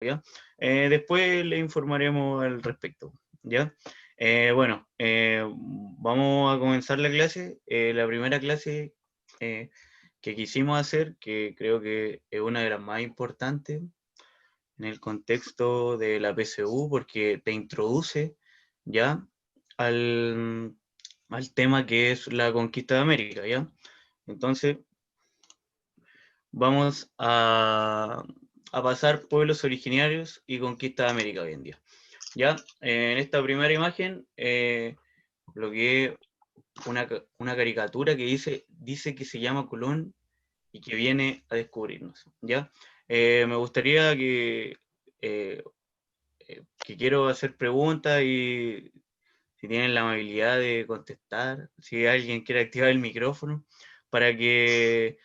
¿ya? Después le informaremos al respecto, ¿ya? Bueno, vamos a comenzar la clase. La primera clase que quisimos hacer, que creo que es una de las más importantes en el contexto de la PSU, porque te introduce ya al, al tema que es la conquista de América, ¿ya? Entonces, vamos a pasar pueblos originarios y conquista de América hoy en día. Ya, en esta primera imagen, lo que es una caricatura que dice que se llama Colón y que viene a descubrirnos. ¿Ya? Me gustaría eh, que quiero hacer preguntas y si tienen la amabilidad de contestar, si alguien quiere activar el micrófono, para que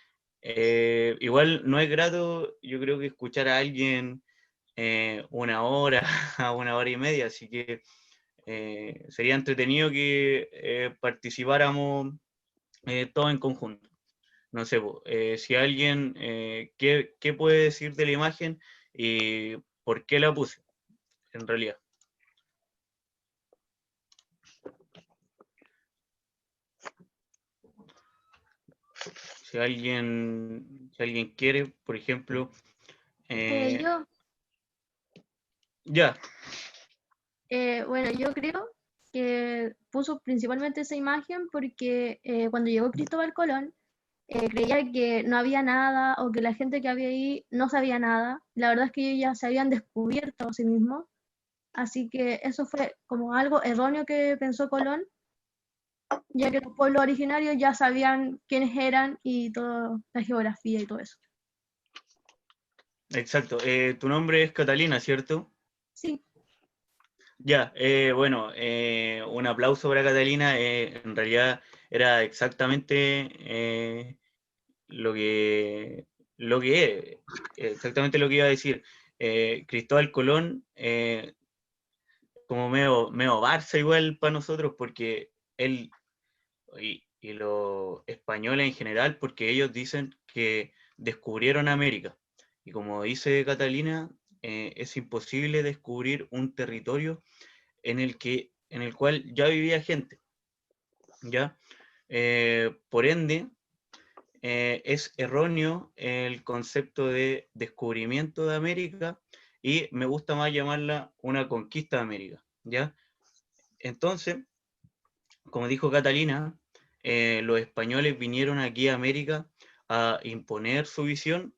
igual no es grato, yo creo que escuchar a alguien una hora a una hora y media, así que sería entretenido que participáramos todos en conjunto. No sé, si alguien, ¿qué puede decir de la imagen y por qué la puse, en realidad? Si alguien quiere, por ejemplo, eh, Yo, ya, bueno, yo creo que puso principalmente esa imagen porque cuando llegó Cristóbal Colón, creía que no había nada o que la gente que había ahí no sabía nada. La verdad es que ellos ya se habían descubierto a sí mismos, así que eso fue como algo erróneo que pensó Colón, ya que los pueblos originarios ya sabían quiénes eran y toda la geografía y todo eso. exacto. Tu nombre es Catalina, ¿cierto? Sí, Ya, bueno, un aplauso para Catalina. En realidad era exactamente lo que, lo que exactamente lo que iba a decir. Cristóbal Colón, como medio Barça igual para nosotros, porque él y los españoles en general, porque ellos dicen que descubrieron América. Y como dice Catalina, es imposible descubrir un territorio en el cual ya vivía gente, ¿ya? Por ende, es erróneo el concepto de descubrimiento de América y me gusta más llamarla una conquista de América, ¿ya? Entonces, como dijo Catalina, los españoles vinieron aquí a América a y imponer su visión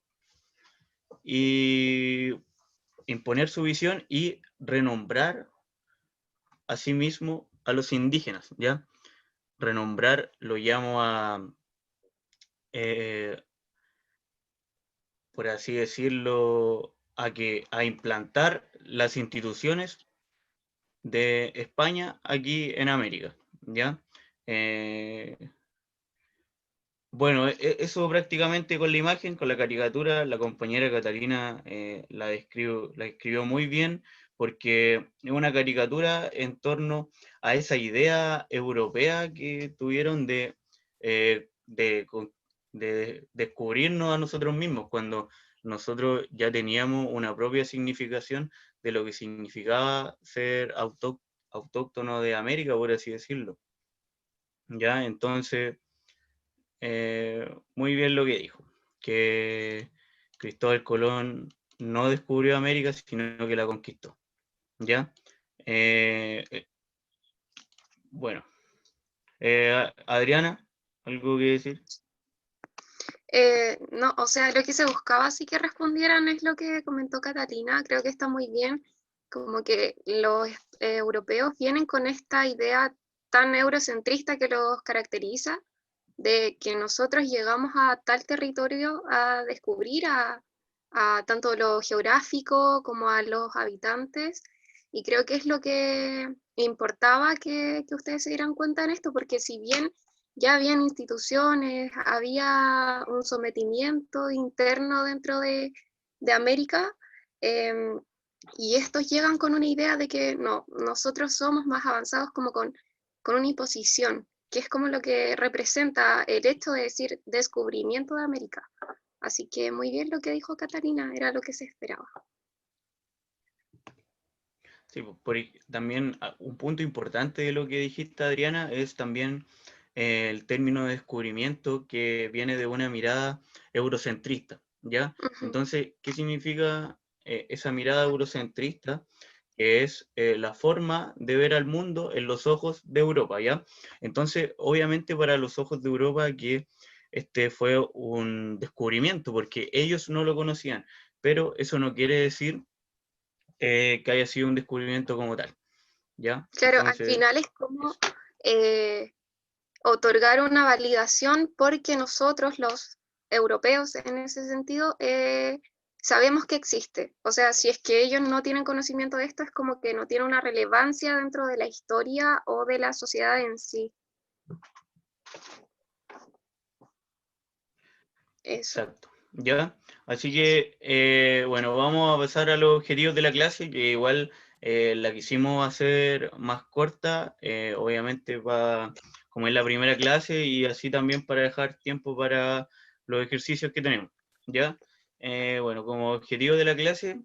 y renombrar a sí mismo a los indígenas, ¿ya? Renombrar lo llamo eh, por así decirlo, a implantar las instituciones de España aquí en América, ¿ya? Eh, bueno, eso prácticamente con la imagen, con la caricatura, la compañera Catalina la describió muy bien, porque es una caricatura en torno a esa idea europea que tuvieron eh, de, de descubrirnos a nosotros mismos, cuando nosotros ya teníamos una propia significación de lo que significaba ser autóctono de América, por así decirlo. ¿Ya? Entonces muy bien lo que dijo, que Cristóbal Colón no descubrió América, sino que la conquistó. ¿Ya? Eh, eh, bueno, Adriana, ¿algo que decir? No, o sea, lo que se buscaba sí que respondieran es lo que comentó Catalina, creo que está muy bien, como que los europeos vienen con esta idea tan eurocentrista que los caracteriza, de que nosotros llegamos a tal territorio a descubrir a tanto lo geográfico como a los habitantes, y creo que es lo que importaba que ustedes se dieran cuenta en esto, porque si bien ya habían instituciones, había un sometimiento interno dentro de América, eh, y estos llegan con una idea de que no, nosotros somos más avanzados como con una imposición, que es como lo que representa el hecho de decir descubrimiento de América. Así que muy bien lo que dijo Catalina, era lo que se esperaba. Sí, también un punto importante de lo que dijiste, Adriana, es también el término de descubrimiento que viene de una mirada eurocentrista, ¿ya? Ujú. Entonces, ¿qué significa esa mirada eurocentrista? Que es la forma de ver al mundo en los ojos de Europa, ¿ya? Entonces, obviamente para los ojos de Europa que este fue un descubrimiento, porque ellos no lo conocían, pero eso no quiere decir que haya sido un descubrimiento como tal, ¿ya? Claro, al Entonces, final es como eso. eh, otorgar una validación porque nosotros los europeos en ese sentido sabemos que existe. O sea, si es que ellos no tienen conocimiento de esto, es como que no tiene una relevancia dentro de la historia o de la sociedad en sí. Eso. Exacto, ¿ya? Así que, bueno, vamos a pasar a los objetivos de la clase, que igual la quisimos hacer más corta, obviamente como es la primera clase, y así también para dejar tiempo para los ejercicios que tenemos, ¿ya? Bueno, como objetivo de la clase,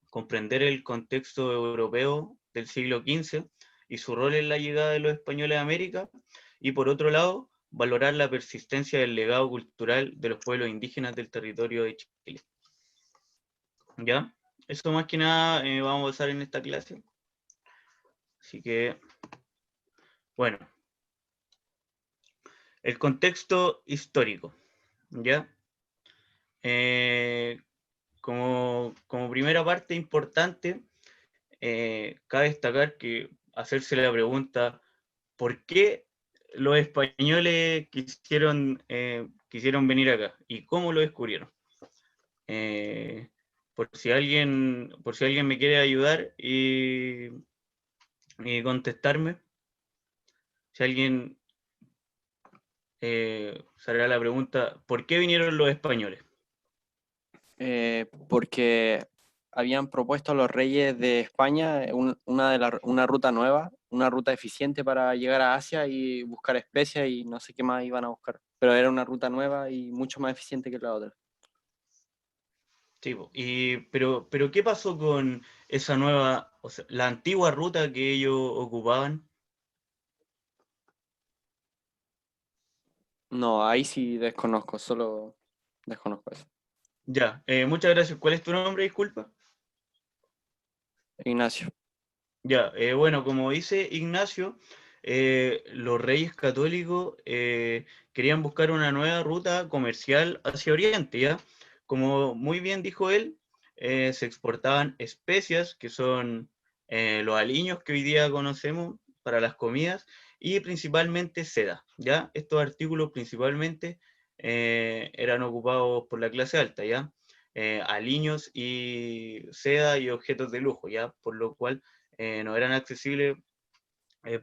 comprender el contexto europeo del siglo XV y su rol en la llegada de los españoles a América, y por otro lado, valorar la persistencia del legado cultural de los pueblos indígenas del territorio de Chile. ¿Ya? Eso más que nada vamos a pasar en esta clase. Así que, bueno, el contexto histórico, ¿ya? Eh, como primera parte importante, cabe destacar que hacerse la pregunta, ¿por qué los españoles quisieron venir acá? ¿Y cómo lo descubrieron? Eh, por si alguien me quiere ayudar y contestarme, si alguien saldrá la pregunta, ¿por qué vinieron los españoles? Porque habían propuesto a los reyes de España una ruta nueva, una ruta eficiente para llegar a Asia y buscar especias y no sé qué más iban a buscar. Pero era una ruta nueva y mucho más eficiente que la otra. Sí, pero ¿qué pasó con esa nueva, o sea, la antigua ruta que ellos ocupaban? No, ahí sí desconozco, solo desconozco eso. Ya, muchas gracias. ¿Cuál es tu nombre, disculpa? Ignacio. Ya, bueno, como dice Ignacio, los reyes católicos querían buscar una nueva ruta comercial hacia Oriente, ¿ya? Como muy bien dijo él, se exportaban especias, que son los aliños que hoy día conocemos para las comidas, y principalmente seda, ¿ya? Estos artículos principalmente eran ocupados por la clase alta, ¿ya? Aliños y seda y objetos de lujo, ¿ya? Por lo cual no eran accesibles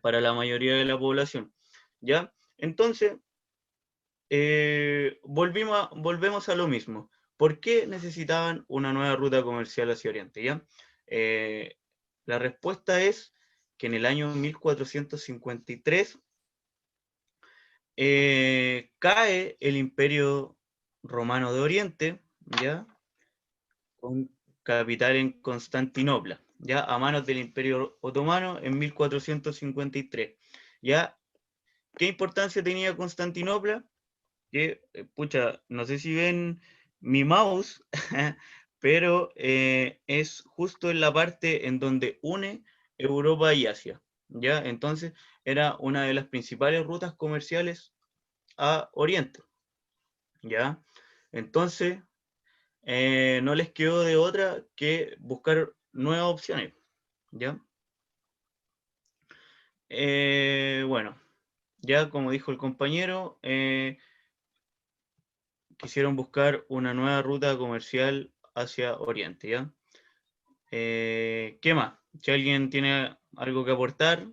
para la mayoría de la población. ¿Ya? Entonces, volvemos a lo mismo. ¿Por qué necesitaban una nueva ruta comercial hacia Oriente? ¿Ya? Eh, la respuesta es que en el año 1453 cae el Imperio Romano de Oriente, ¿ya? Con capital en Constantinopla, ya a manos del Imperio Otomano en 1453. ¿Ya? ¿Qué importancia tenía Constantinopla? Que, pucha, no sé si ven mi mouse, pero es justo en la parte en donde une Europa y Asia, ¿ya? Entonces era una de las principales rutas comerciales a Oriente, ¿ya? Entonces, no les quedó de otra que buscar nuevas opciones, ¿ya? Bueno, ya como dijo el compañero, quisieron buscar una nueva ruta comercial hacia Oriente, ¿ya? ¿Qué más? Si alguien tiene algo que aportar,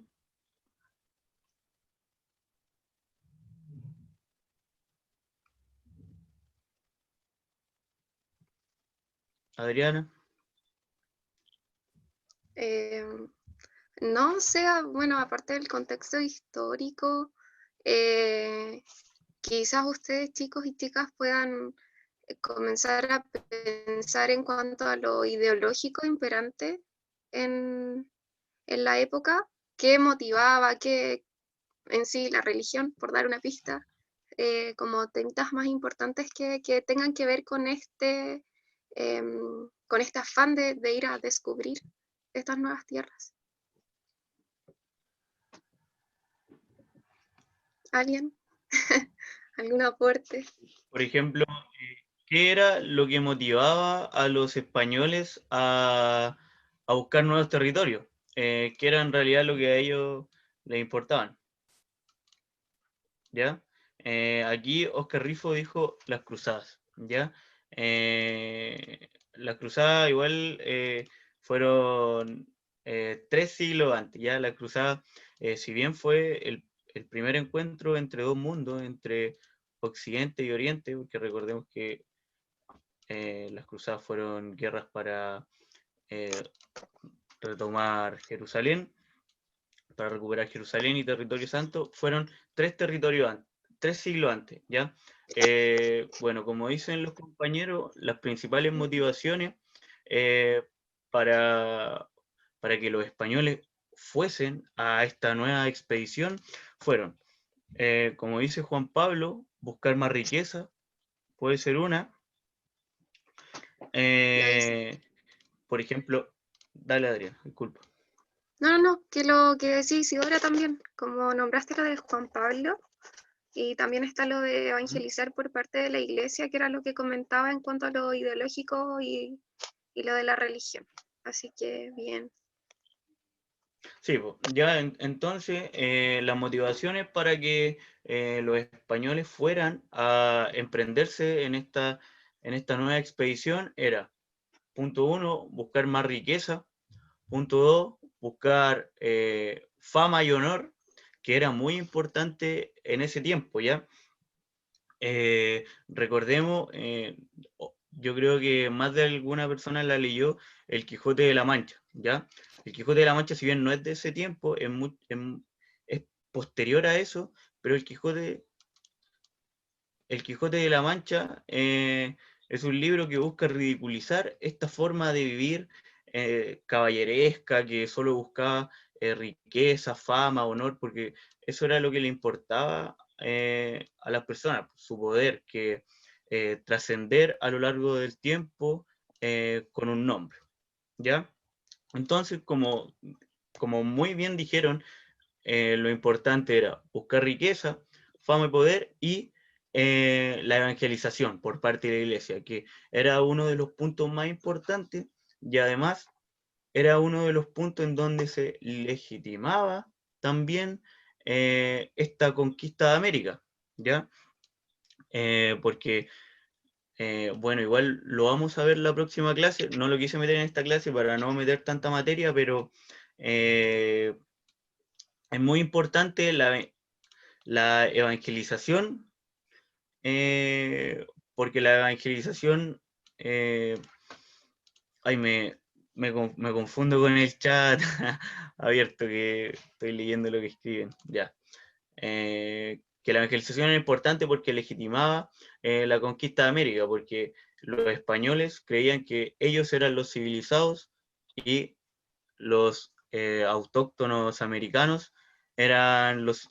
Adriana. Eh, no, o sea, bueno, aparte del contexto histórico, eh, quizás ustedes chicos y chicas puedan comenzar a pensar en cuanto a lo ideológico imperante en la época, qué motivaba, qué en sí la religión, por dar una pista, como temitas más importantes que tengan que ver con este afán de ir a descubrir estas nuevas tierras. ¿Alguien? ¿Algún aporte? Por ejemplo, ¿qué era lo que motivaba a los españoles a buscar nuevos territorios? ¿Qué era en realidad lo que a ellos les importaban? ¿Ya? Aquí Oscar Rifo dijo las cruzadas, ¿ya? Las cruzadas igual fueron 3 siglos antes, ¿ya? La cruzada, si bien fue el primer encuentro entre dos mundos, entre Occidente y Oriente, porque recordemos que las cruzadas fueron guerras para retomar Jerusalén, para recuperar Jerusalén y Territorio Santo, fueron 3 siglos antes, ¿ya? Bueno, como dicen los compañeros, las principales motivaciones para, para que los españoles fuesen a esta nueva expedición fueron, como dice Juan Pablo, buscar más riqueza, puede ser una. Por ejemplo, dale Adrián, disculpa. No, que lo que decía Isidora también, como nombraste lo de Juan Pablo, y también está lo de evangelizar por parte de la iglesia, que era lo que comentaba en cuanto a lo ideológico y lo de la religión. Así que bien. Sí, ya entonces las motivaciones para que los españoles fueran a emprenderse en esta nueva expedición era, punto 1, buscar más riqueza, punto 2, buscar fama y honor, que era muy importante en ese tiempo, ¿ya? Recordemos, yo creo que más de alguna persona la leyó, El Quijote de la Mancha, ¿ya? El Quijote de la Mancha, si bien no es de ese tiempo, es posterior a eso, pero el Quijote de la Mancha es un libro que busca ridiculizar esta forma de vivir caballeresca, que solo buscaba riqueza, fama, honor, porque eso era lo que le importaba a las personas, su poder, que trascender a lo largo del tiempo con un nombre, ¿ya? Entonces, como muy bien dijeron, lo importante era buscar riqueza, fama y poder y la evangelización por parte de la iglesia, que era uno de los puntos más importantes y además era uno de los puntos en donde se legitimaba también esta conquista de América, ¿ya? Porque, bueno, igual lo vamos a ver la próxima clase, no lo quise meter en esta clase para no meter tanta materia, pero es muy importante la evangelización, porque la evangelización, ay, me confundo con el chat abierto, que estoy leyendo lo que escriben, ya. Que la evangelización era importante porque legitimaba la conquista de América, porque los españoles creían que ellos eran los civilizados y los autóctonos americanos eran los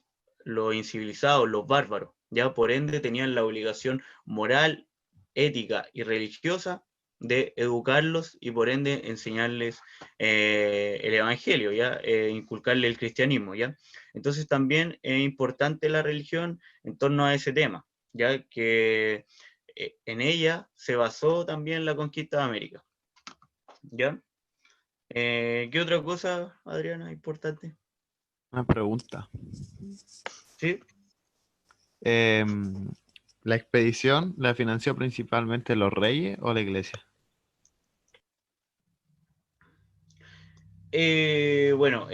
incivilizados, los bárbaros, ya por ende tenían la obligación moral, ética y religiosa de educarlos y por ende enseñarles el evangelio, ya inculcarle el cristianismo, ya. Entonces también es importante la religión en torno a ese tema, ya que en ella se basó también la conquista de América, ya. ¿Qué otra cosa, Adriana, importante? Una pregunta. Sí. ¿La expedición la financió principalmente los reyes o la iglesia? Bueno,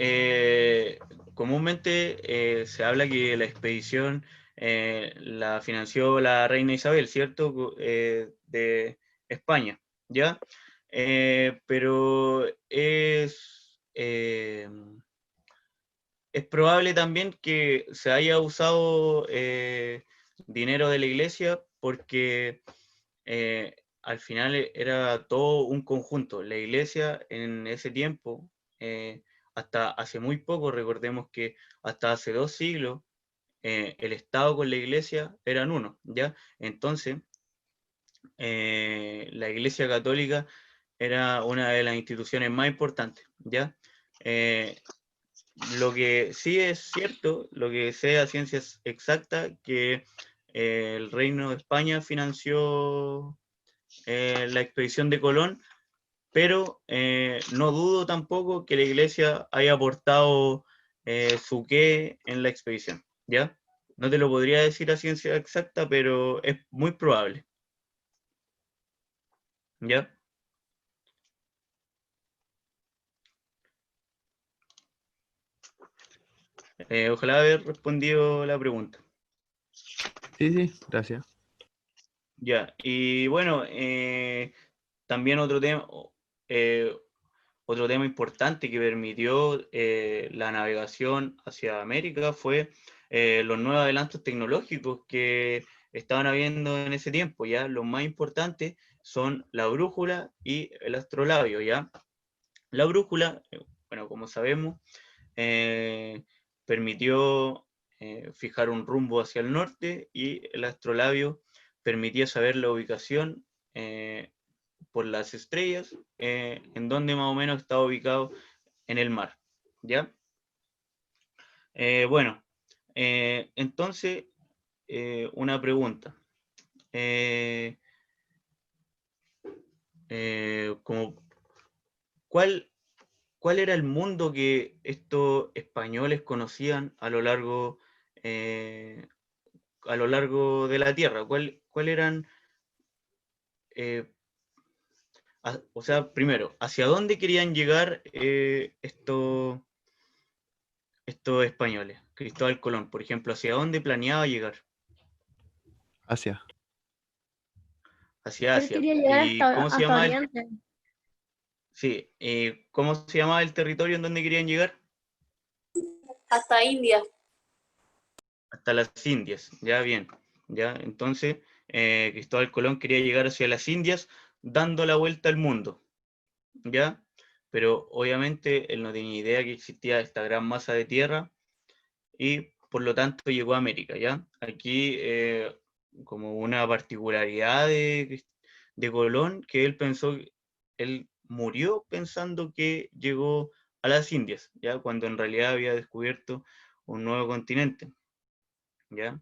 comúnmente se habla que la expedición la financió la reina Isabel, ¿cierto? De España, ¿ya? Pero es probable también que se haya usado dinero de la iglesia porque al final era todo un conjunto. La iglesia en ese tiempo, hasta hace muy poco, recordemos que hasta hace 2 siglos, el Estado con la Iglesia eran uno, ¿ya? Entonces, la Iglesia Católica era una de las instituciones más importantes, ¿ya? Lo que sí es cierto, lo que sé a ciencias exactas, que el Reino de España financió la expedición de Colón, pero no dudo tampoco que la Iglesia haya aportado su qué en la expedición, ¿ya? No te lo podría decir a ciencia exacta, pero es muy probable, ¿ya? Ojalá haber respondido la pregunta. Sí, sí, gracias. Ya, y bueno, también otro tema importante que permitió la navegación hacia América fue los nuevos adelantos tecnológicos que estaban habiendo en ese tiempo, ¿ya? Los más importantes son la brújula y el astrolabio, ¿ya? La brújula, bueno, como sabemos, permitió fijar un rumbo hacia el norte, y el astrolabio permitía saber la ubicación por las estrellas, en donde más o menos estaba ubicado en el mar, ¿ya? Bueno, entonces, una pregunta. Como, ¿cuál era el mundo que estos españoles conocían a lo largo de la Tierra? ¿Cuál eran, eh, o sea, primero, hacia dónde querían llegar estos españoles? Cristóbal Colón, por ejemplo, ¿hacia dónde planeaba llegar? Hacia. Hacia Él Asia. quería llegar ¿Y cómo se hasta llamaba Oriente, sí, cómo se llamaba el territorio en donde querían llegar? Hasta India. Hasta las Indias, ya bien, ya. Entonces, Cristóbal Colón quería llegar hacia las Indias dando la vuelta al mundo, ¿ya? Pero obviamente él no tenía idea que existía esta gran masa de tierra, y por lo tanto llegó a América, ¿ya? Aquí, como una particularidad de Colón, que él murió pensando que llegó a las Indias, ¿ya? Cuando en realidad había descubierto un nuevo continente, ¿ya?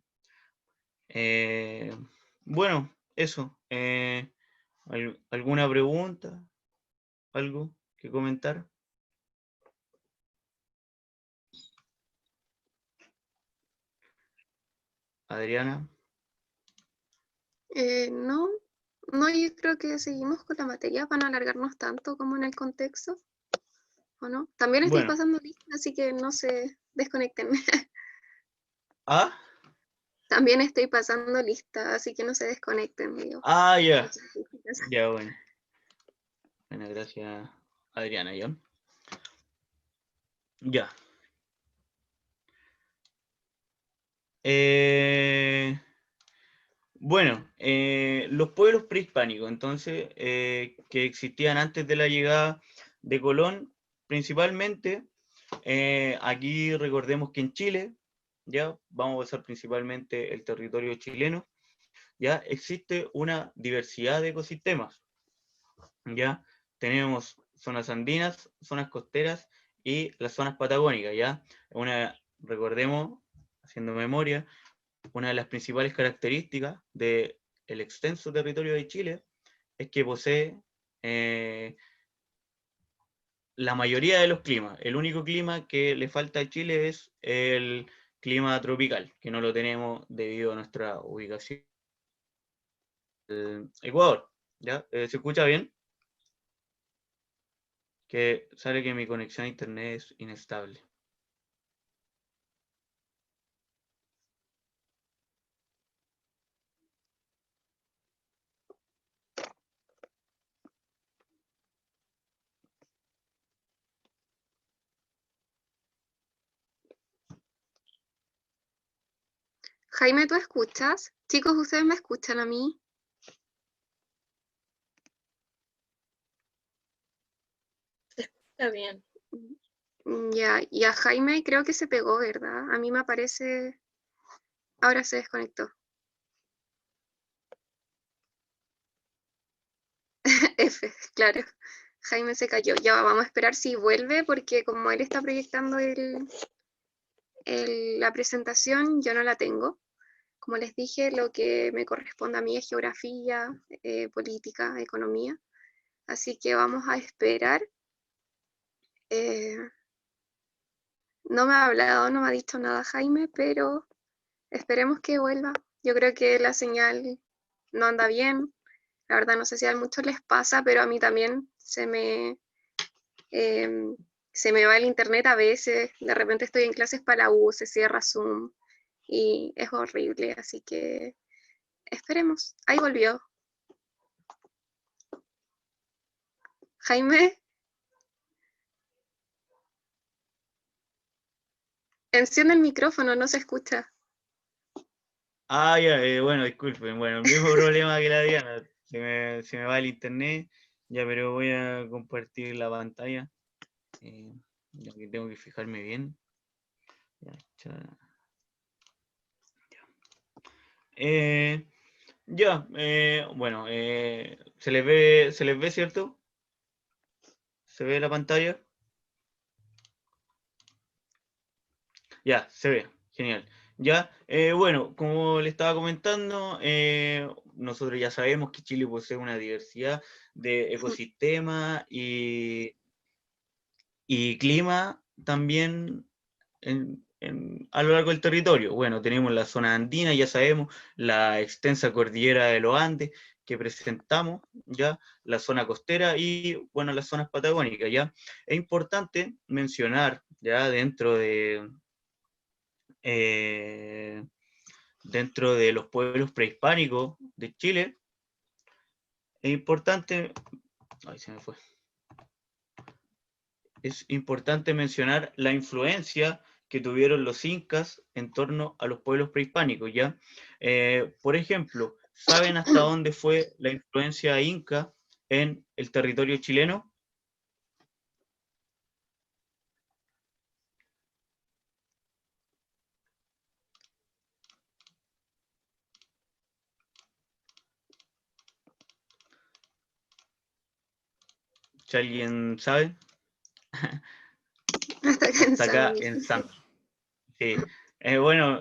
Bueno, eso. ¿Alguna pregunta? ¿Algo que comentar? Adriana. No, no, yo creo que seguimos con la materia para no alargarnos tanto como en el contexto, ¿o no? También estoy Bueno. pasando lista, así que no se desconecten. ¿Ah? También estoy pasando lista, así que no se desconecten, digo. Ah, ya. Ya, bueno. Bueno, gracias, Adriana. Ya. Ya. Bueno, los pueblos prehispánicos, entonces, que existían antes de la llegada de Colón, principalmente, aquí recordemos que en Chile, ya vamos a pasar principalmente el territorio chileno, ya existe una diversidad de ecosistemas, ya tenemos zonas andinas, zonas costeras y las zonas patagónicas, ya recordemos, haciendo memoria, una de las principales características del extenso territorio de Chile es que posee la mayoría de los climas. El único clima que le falta a Chile es el clima tropical, que no lo tenemos debido a nuestra ubicación. Ecuador, ¿ya? ¿Se escucha bien? Que sale que mi conexión a internet es inestable. Jaime, ¿tú escuchas? Chicos, ¿ustedes me escuchan a mí? Está bien. Ya, y a Jaime creo que se pegó, ¿verdad? A mí me aparece... Ahora se desconectó. F, claro. Jaime se cayó. Ya vamos a esperar si vuelve, porque como él está proyectando la presentación, yo no la tengo. Como les dije, lo que me corresponde a mí es geografía, política, economía. Así que vamos a esperar. No me ha hablado, no me ha dicho nada Jaime, pero esperemos que vuelva. Yo creo que la señal no anda bien. La verdad no sé si a muchos les pasa, pero a mí también se me va el internet a veces. De repente estoy en clases para la U, se cierra Zoom y es horrible. Así que esperemos. Ahí volvió. Jaime, enciende el micrófono, no se escucha. Ah, ya, bueno, disculpen. Bueno, el mismo problema que la Diana. Se me va el internet. Ya, pero voy a compartir la pantalla. Ya que tengo que fijarme bien. Ya, bueno, ¿se les ve, cierto? ¿Se ve la pantalla? Ya, se ve, genial. Ya, bueno, como le estaba comentando, nosotros ya sabemos que Chile posee una diversidad de ecosistemas y clima también a lo largo del territorio. Bueno, tenemos la zona andina, ya sabemos, la extensa cordillera de los Andes que presentamos, ya, la zona costera y, bueno, las zonas patagónicas, ya. Es importante mencionar, ya, dentro de los pueblos prehispánicos de Chile, es importante, ay, se me fue. Es importante mencionar la influencia que tuvieron los incas en torno a los pueblos prehispánicos, ¿ya? Por ejemplo, ¿saben hasta dónde fue la influencia inca en el territorio chileno? Si alguien sabe, Hasta hasta acá cansado. en San. Sí. Bueno,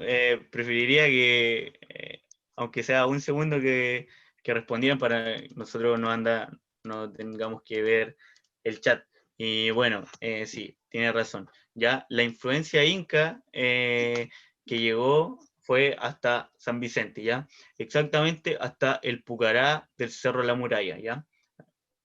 preferiría que, aunque sea un segundo, que respondieran para nosotros no tengamos que ver el chat. Y bueno, sí, tiene razón. Ya la influencia inca que llegó fue hasta San Vicente, ¿ya? Exactamente hasta el Pucará del Cerro La Muralla, ¿ya?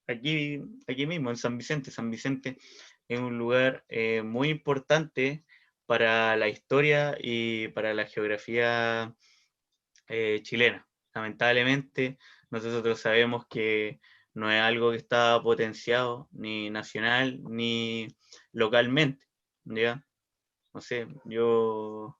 Aquí mismo, en San Vicente. San Vicente es un lugar muy importante para la historia y para la geografía chilena. Lamentablemente, nosotros sabemos que no es algo que está potenciado ni nacional ni localmente, ¿ya? No sé, yo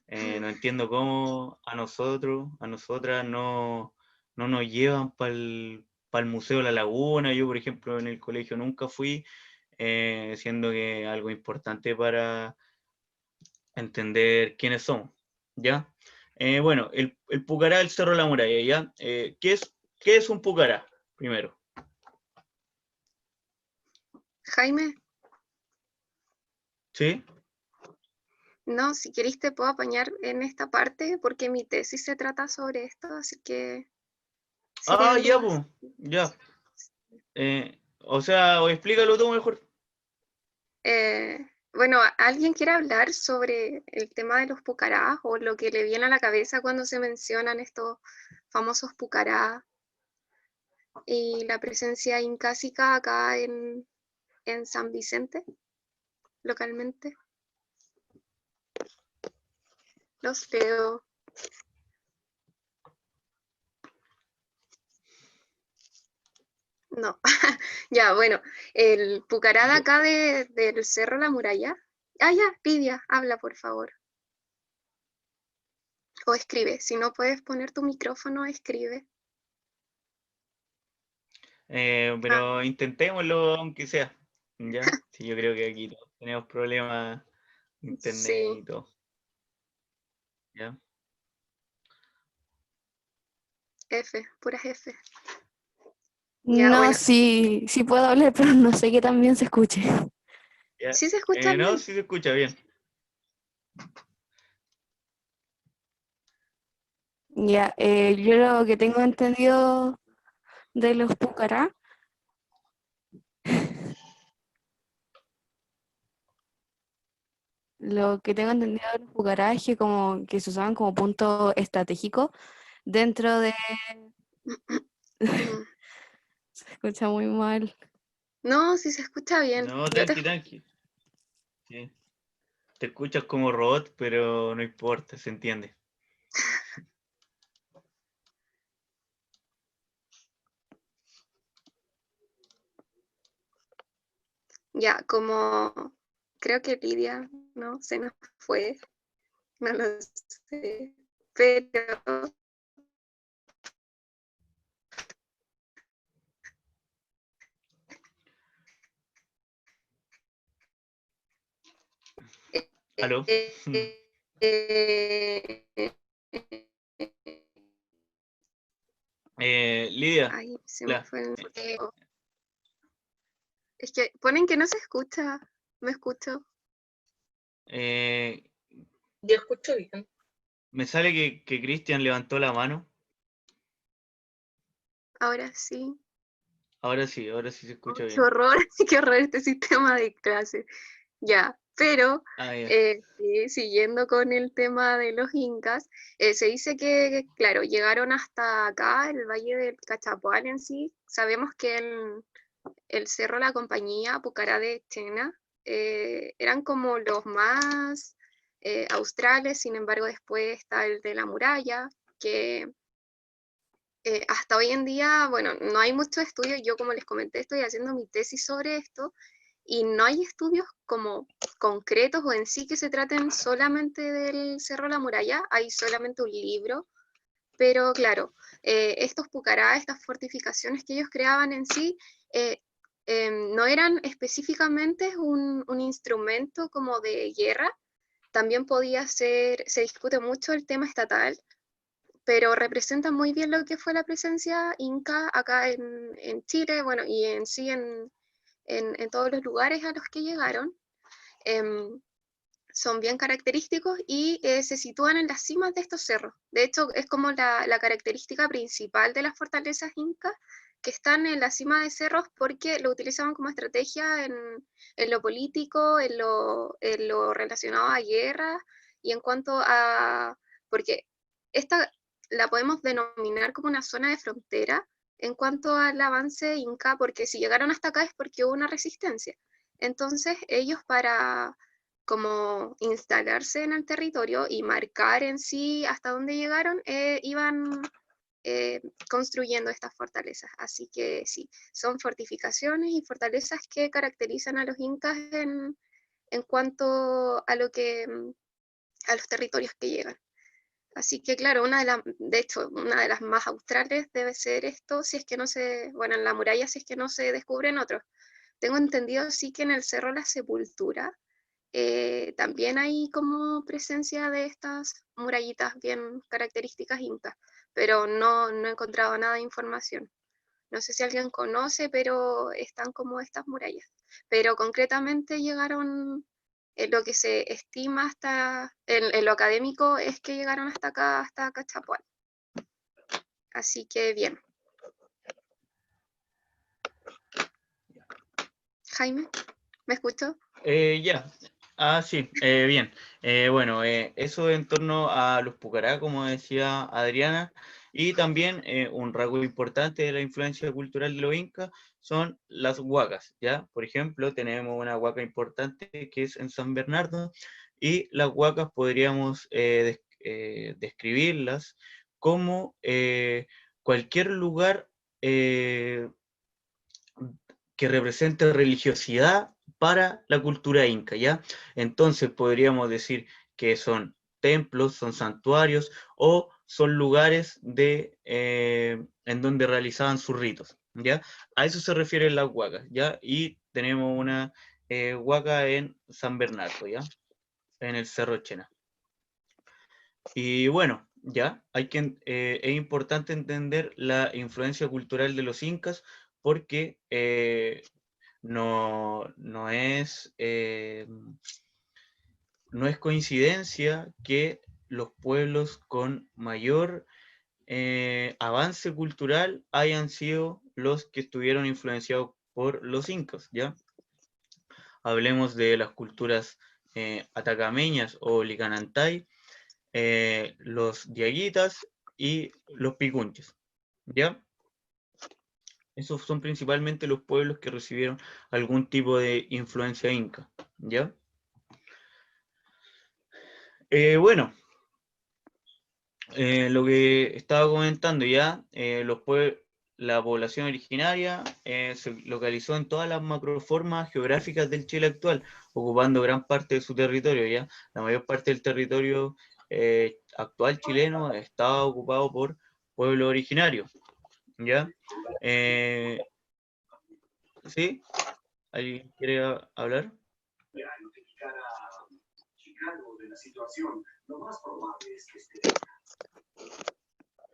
no entiendo cómo a nosotros, a nosotras no nos llevan para el Museo de la Laguna. Yo, por ejemplo, en el colegio nunca fui, siendo que algo importante para entender quiénes somos, ¿ya? Bueno, el Pucará del Cerro de la Muralla, ¿ya? ¿Qué es un Pucará, primero? Jaime, ¿Sí? no, si queréis te puedo apañar en esta parte porque mi tesis se trata sobre esto, así que si Ah, tienen ya, dudas. pues, ya. O sea, o explícalo tú mejor. Bueno, ¿alguien quiere hablar sobre el tema de los pucarás o lo que le viene a la cabeza cuando se mencionan estos famosos pucarás y la presencia incásica acá en San Vicente, localmente? Los leo. No, ya, bueno, el pucará de acá del Cerro La Muralla. Ah, ya, Lidia, habla por favor. O escribe, si no puedes poner tu micrófono, escribe. Pero intentémoslo, aunque sea. ¿Ya? Sí, yo creo que aquí todos tenemos problemas de internet Sí. y todo. ¿Ya? F, puras F. Ya, No, bueno, sí, sí puedo hablar, pero no sé qué tan bien se escuche. ¿Ya? sí se escucha No, bien. sí se escucha bien. Ya, yo lo que tengo entendido de los pucará, lo que tengo entendido de los pucará es que como que se usaban como punto estratégico dentro de... Mm. Se escucha muy mal. No, sí se escucha bien. No, Yo te tranqui, tranqui. Sí. Te escuchas como robot, pero no importa, se entiende. Ya, como creo que Lidia, ¿no? Se nos fue, no lo sé, pero ¿Aló? eh, eh, Lidia, ay, se me hola. fue es que ponen que no se escucha, me escucho, Eh, Yo escucho bien. me sale que Cristian levantó la mano. ahora sí. Ahora sí se Oh, escucha qué bien. horror, qué horror este sistema de clase. Ya, pero Ah, ya. sí, siguiendo con el tema de los incas, se dice que, claro, llegaron hasta acá, el Valle del Cachapoal en sí. Sabemos que el Cerro La Compañía, Pucará de Tena, eran como los más australes, sin embargo después está el de la muralla, que hasta hoy en día, bueno, no hay muchos estudios, yo como les comenté estoy haciendo mi tesis sobre esto, y no hay estudios como concretos o en sí que se traten solamente del Cerro La Muralla, hay solamente un libro, pero claro, estos pucará, estas fortificaciones que ellos creaban en sí, eh, no eran específicamente un instrumento como de guerra, también podía ser, se discute mucho el tema estatal, pero representan muy bien lo que fue la presencia inca acá en Chile, bueno, y en sí en todos los lugares a los que llegaron. Em, son bien característicos y se sitúan en las cimas de estos cerros. De hecho, es como la característica principal de las fortalezas incas, que están en la cima de cerros porque lo utilizaban como estrategia en lo político, en lo relacionado a guerra y en cuanto a... porque esta la podemos denominar como una zona de frontera en cuanto al avance inca, porque si llegaron hasta acá es porque hubo una resistencia. Entonces ellos para como instalarse en el territorio y marcar en sí hasta dónde llegaron, iban construyendo estas fortalezas. Así que sí, son fortificaciones y fortalezas que caracterizan a los incas en cuanto a lo que a los territorios que llegan. Así que claro, de hecho, una de las más australes debe ser esto, si es que no se, bueno, en la muralla, si es que no se descubren otros. Tengo entendido sí que en el Cerro La Sepultura también hay como presencia de estas murallitas bien características incas, pero no he encontrado nada de información. No sé si alguien conoce, pero están como estas murallas. Pero concretamente llegaron, lo que se estima hasta, en lo académico es que llegaron hasta acá, hasta Cachapoal. Así que bien. Jaime, ¿me escuchó? Ya. Ah, sí, bien. Bueno, eso en torno a los pucará, como decía Adriana, y también un rasgo importante de la influencia cultural de los incas son las huacas, ¿ya? Por ejemplo, tenemos una huaca importante que es en San Bernardo, y las huacas podríamos describirlas como cualquier lugar que represente religiosidad para la cultura inca, ¿ya? Entonces podríamos decir que son templos, son santuarios o son lugares en donde realizaban sus ritos, ¿ya? A eso se refieren las huacas, ¿ya? Y tenemos una huaca en San Bernardo, ¿ya? En el Cerro Chena. Y bueno, ya, es importante entender la influencia cultural de los incas porque no es coincidencia que los pueblos con mayor avance cultural hayan sido los que estuvieron influenciados por los incas, ¿ya? Hablemos de las culturas atacameñas o licanantay, los diaguitas y los picunches, ¿ya? Esos son principalmente los pueblos que recibieron algún tipo de influencia inca, ¿ya? Bueno, lo que estaba comentando ya, la población originaria se localizó en todas las macroformas geográficas del Chile actual, ocupando gran parte de su territorio, ¿ya? La mayor parte del territorio actual chileno estaba ocupado por pueblos originarios, ¿ya? ¿Sí? ¿Alguien quiere hablar?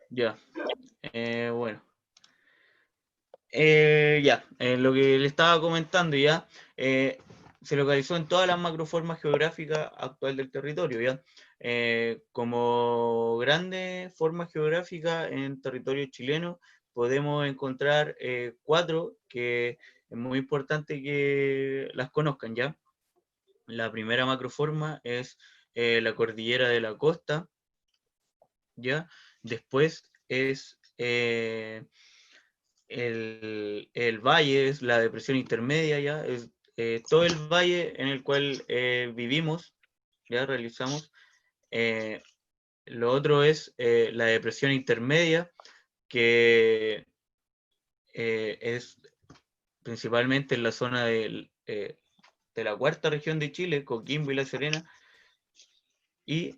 Ya, bueno. Ya, lo que le estaba comentando ya, se localizó en todas las macroformas geográficas actual del territorio, ya. Como grande forma geográfica en territorio chileno, podemos encontrar 4 que es muy importante que las conozcan, ya. La primera macroforma es la cordillera de la costa, ya. Después es el valle, es la depresión intermedia, ya, es todo el valle en el cual vivimos, ya realizamos. Lo otro es la depresión intermedia, que es principalmente en la zona de la cuarta región de Chile, Coquimbo y La Serena, y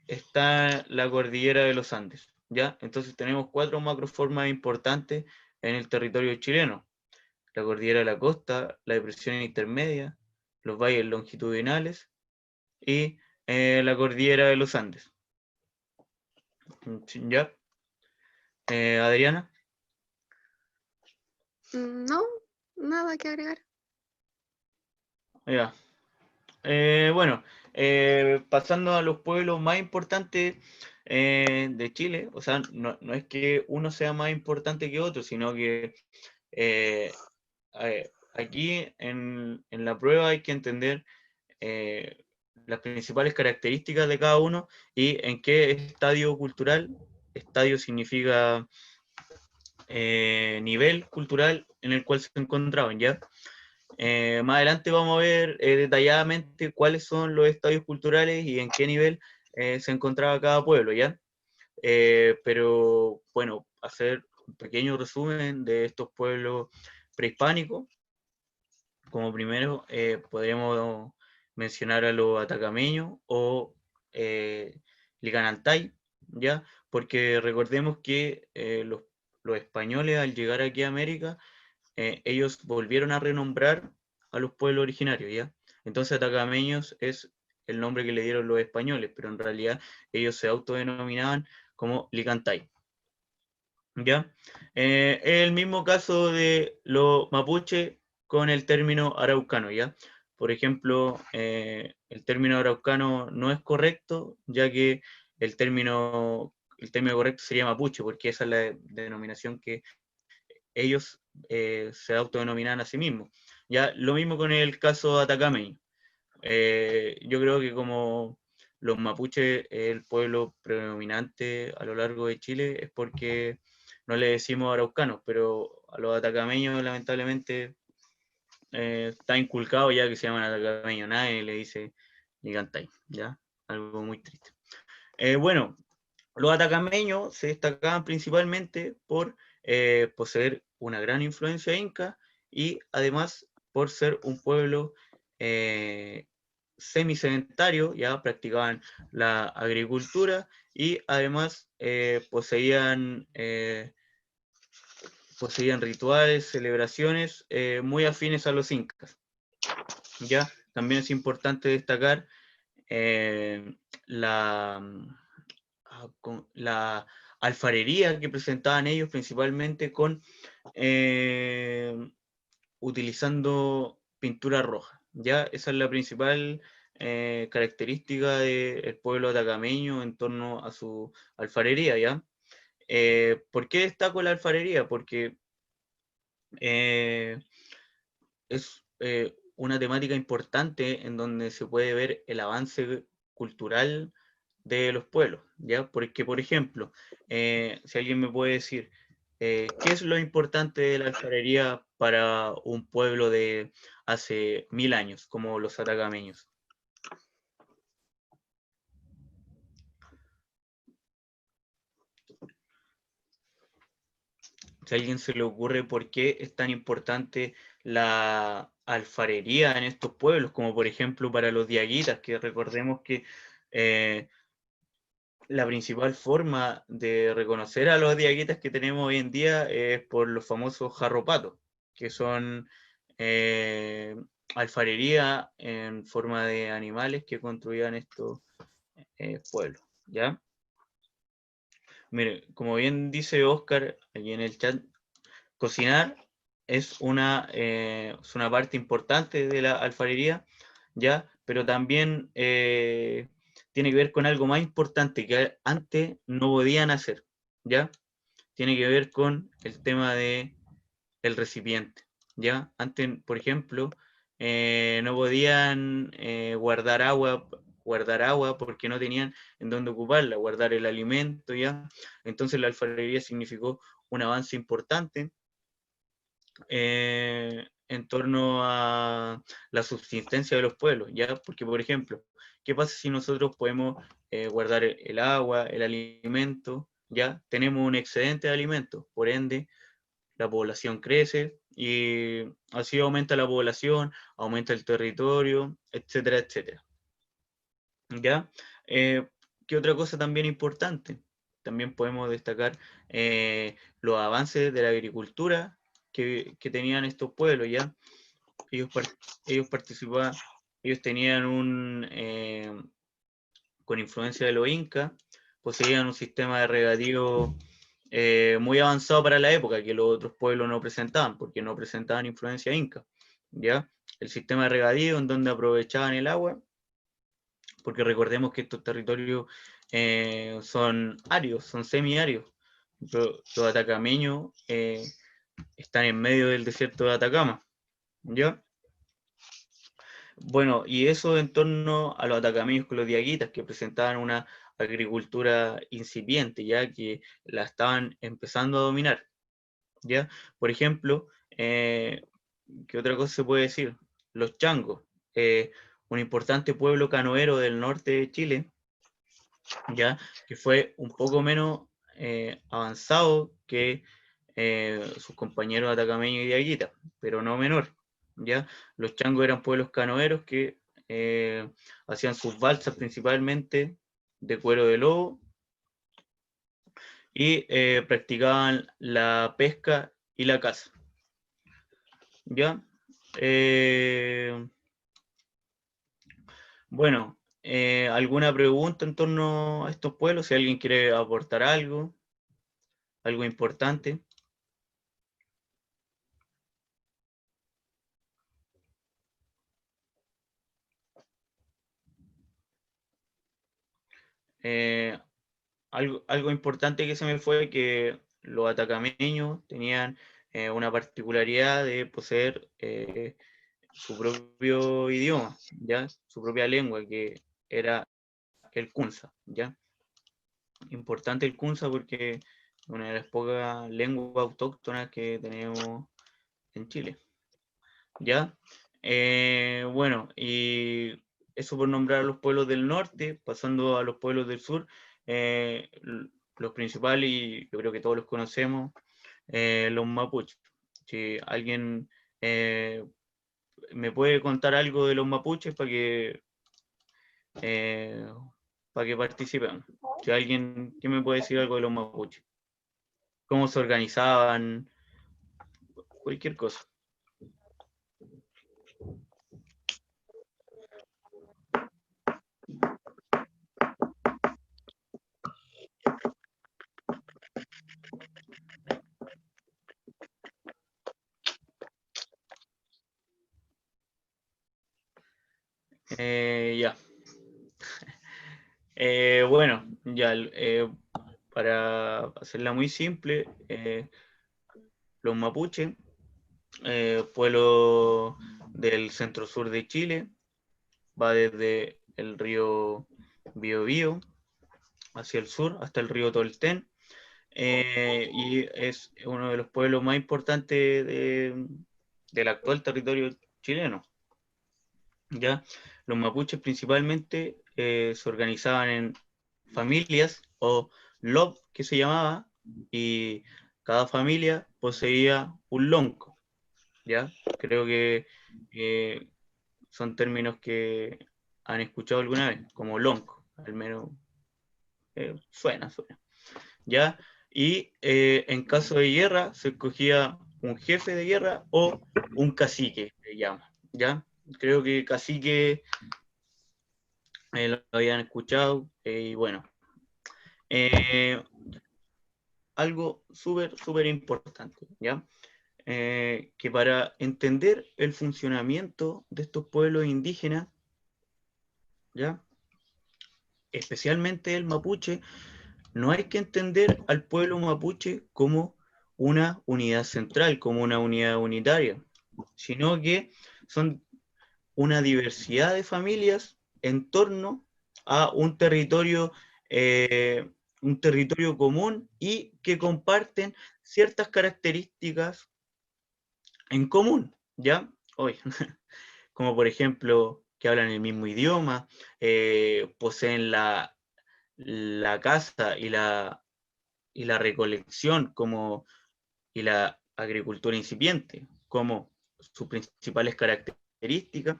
está la cordillera de los Andes, ¿ya? Entonces tenemos 4 macroformas importantes en el territorio chileno: la cordillera de la costa, la depresión intermedia, los valles longitudinales y la cordillera de los Andes. ¿Ya? Adriana. No, nada que agregar. Ya. Bueno, pasando a los pueblos más importantes de Chile, o sea, no es que uno sea más importante que otro, sino que aquí en la prueba hay que entender las principales características de cada uno y en qué estadio cultural, estadio significa nivel cultural en el cual se encontraban, ¿ya? Más adelante vamos a ver detalladamente cuáles son los estadios culturales y en qué nivel se encontraba cada pueblo, ¿ya? Pero bueno, hacer un pequeño resumen de estos pueblos prehispánicos. Como primero podríamos mencionar a los atacameños o licanantay, ¿ya? Porque recordemos que los españoles al llegar aquí a América, ellos volvieron a renombrar a los pueblos originarios, ¿ya? Entonces atacameños es el nombre que le dieron los españoles, pero en realidad ellos se autodenominaban como licantay, ¿ya? Es el mismo caso de los mapuches con el término araucano, ¿ya? Por ejemplo, el término araucano no es correcto, ya que el término correcto sería mapuche, porque esa es la denominación que ellos se autodenominan a sí mismos. Ya, lo mismo con el caso atacameño. Yo creo que como los mapuches es el pueblo predominante a lo largo de Chile, es porque no le decimos araucanos, pero a los atacameños lamentablemente está inculcado ya que se llaman atacameños, nadie le dice Licantay, ¿ya? Algo muy triste. Bueno, los atacameños se destacaban principalmente por poseer una gran influencia inca y además por ser un pueblo semisedentario, ya practicaban la agricultura y además poseían poseían rituales, celebraciones muy afines a los incas. ¿Ya? También es importante destacar la alfarería que presentaban ellos, principalmente utilizando pintura roja. ¿Ya? Esa es la principal característica del pueblo atacameño en torno a su alfarería. ¿Ya? ¿Por qué destaco la alfarería? Porque es una temática importante en donde se puede ver el avance cultural de los pueblos, ¿ya? Porque, por ejemplo, si alguien me puede decir, ¿qué es lo importante de la alfarería para un pueblo de hace 1000 años, como los atacameños? Si a alguien se le ocurre por qué es tan importante la alfarería en estos pueblos, como por ejemplo para los diaguitas, que recordemos que la principal forma de reconocer a los diaguitas que tenemos hoy en día es por los famosos jarropatos, que son alfarería en forma de animales que construían estos pueblos, ¿ya? Mire, como bien dice Oscar aquí en el chat, cocinar es una parte importante de la alfarería, ¿ya? Pero también tiene que ver con algo más importante que antes no podían hacer, ¿ya? Tiene que ver con el tema de el recipiente, ¿ya? Antes, por ejemplo, no podían guardar agua porque no tenían en dónde ocuparla, guardar el alimento, ¿ya? Entonces la alfarería significó un avance importante en torno a la subsistencia de los pueblos, ¿ya? Porque, por ejemplo, ¿qué pasa si nosotros podemos guardar el agua, el alimento, ¿ya? Tenemos un excedente de alimentos, por ende, la población crece y así aumenta la población, aumenta el territorio, etcétera, etcétera. ¿Ya? ¿Qué otra cosa también importante? También podemos destacar los avances de la agricultura que tenían estos pueblos, ¿ya? Ellos participaban, ellos tenían con influencia de los incas, poseían un sistema de regadío muy avanzado para la época, que los otros pueblos no presentaban, porque no presentaban influencia inca, ¿ya? El sistema de regadío en donde aprovechaban el agua, porque recordemos que estos territorios son áridos, son semiáridos. Los atacameños están en medio del desierto de Atacama, ¿ya? Bueno, y eso en torno a los atacameños con los diaguitas, que presentaban una agricultura incipiente, ya que la estaban empezando a dominar, ¿ya? Por ejemplo, ¿qué otra cosa se puede decir? Los changos, un importante pueblo canoero del norte de Chile, ¿ya? Que fue un poco menos avanzado que sus compañeros atacameños y diaguitas, pero no menor, ¿ya? Los changos eran pueblos canoeros que hacían sus balsas principalmente de cuero de lobo y practicaban la pesca y la caza, ¿ya? Bueno, ¿alguna pregunta en torno a estos pueblos? Si alguien quiere aportar algo importante. Algo importante que se me fue que los atacameños tenían una particularidad de poseer su propio idioma, ¿ya? Su propia lengua, que era el Kunza, ¿ya? Importante el Kunza porque es una de las pocas lenguas autóctonas que tenemos en Chile, ¿ya? Bueno, y eso por nombrar a los pueblos del norte, pasando a los pueblos del sur, los principales, y yo creo que todos los conocemos, los mapuches. Si alguien me puede contar algo de los mapuches para que participen. Si alguien, ¿qué me puede decir algo de los mapuches? ¿Cómo se organizaban? cualquier cosa. Ya. Bueno, ya para hacerla muy simple, los mapuches, pueblo del centro sur de Chile, va desde el río Biobío hacia el sur hasta el río Tolten, y es uno de los pueblos más importantes del actual territorio chileno. ¿Ya? Los mapuches principalmente se organizaban en familias o lob, que se llamaba, y cada familia poseía un lonco. ¿Ya? Creo que son términos que han escuchado alguna vez, como lonco, al menos suena. ¿Ya? Y en caso de guerra se escogía un jefe de guerra o un cacique, se llama. ¿Ya? Creo que cacique lo habían escuchado, y bueno, algo súper importante, ¿ya? Que para entender el funcionamiento de estos pueblos indígenas, ¿ya? Especialmente el mapuche, no hay que entender al pueblo mapuche como una unidad central, como una unidad unitaria, sino que son una diversidad de familias en torno a un territorio común y que comparten ciertas características en común, ¿ya? Hoy, como por ejemplo que hablan el mismo idioma, poseen la caza y la recolección y la agricultura incipiente como sus principales características,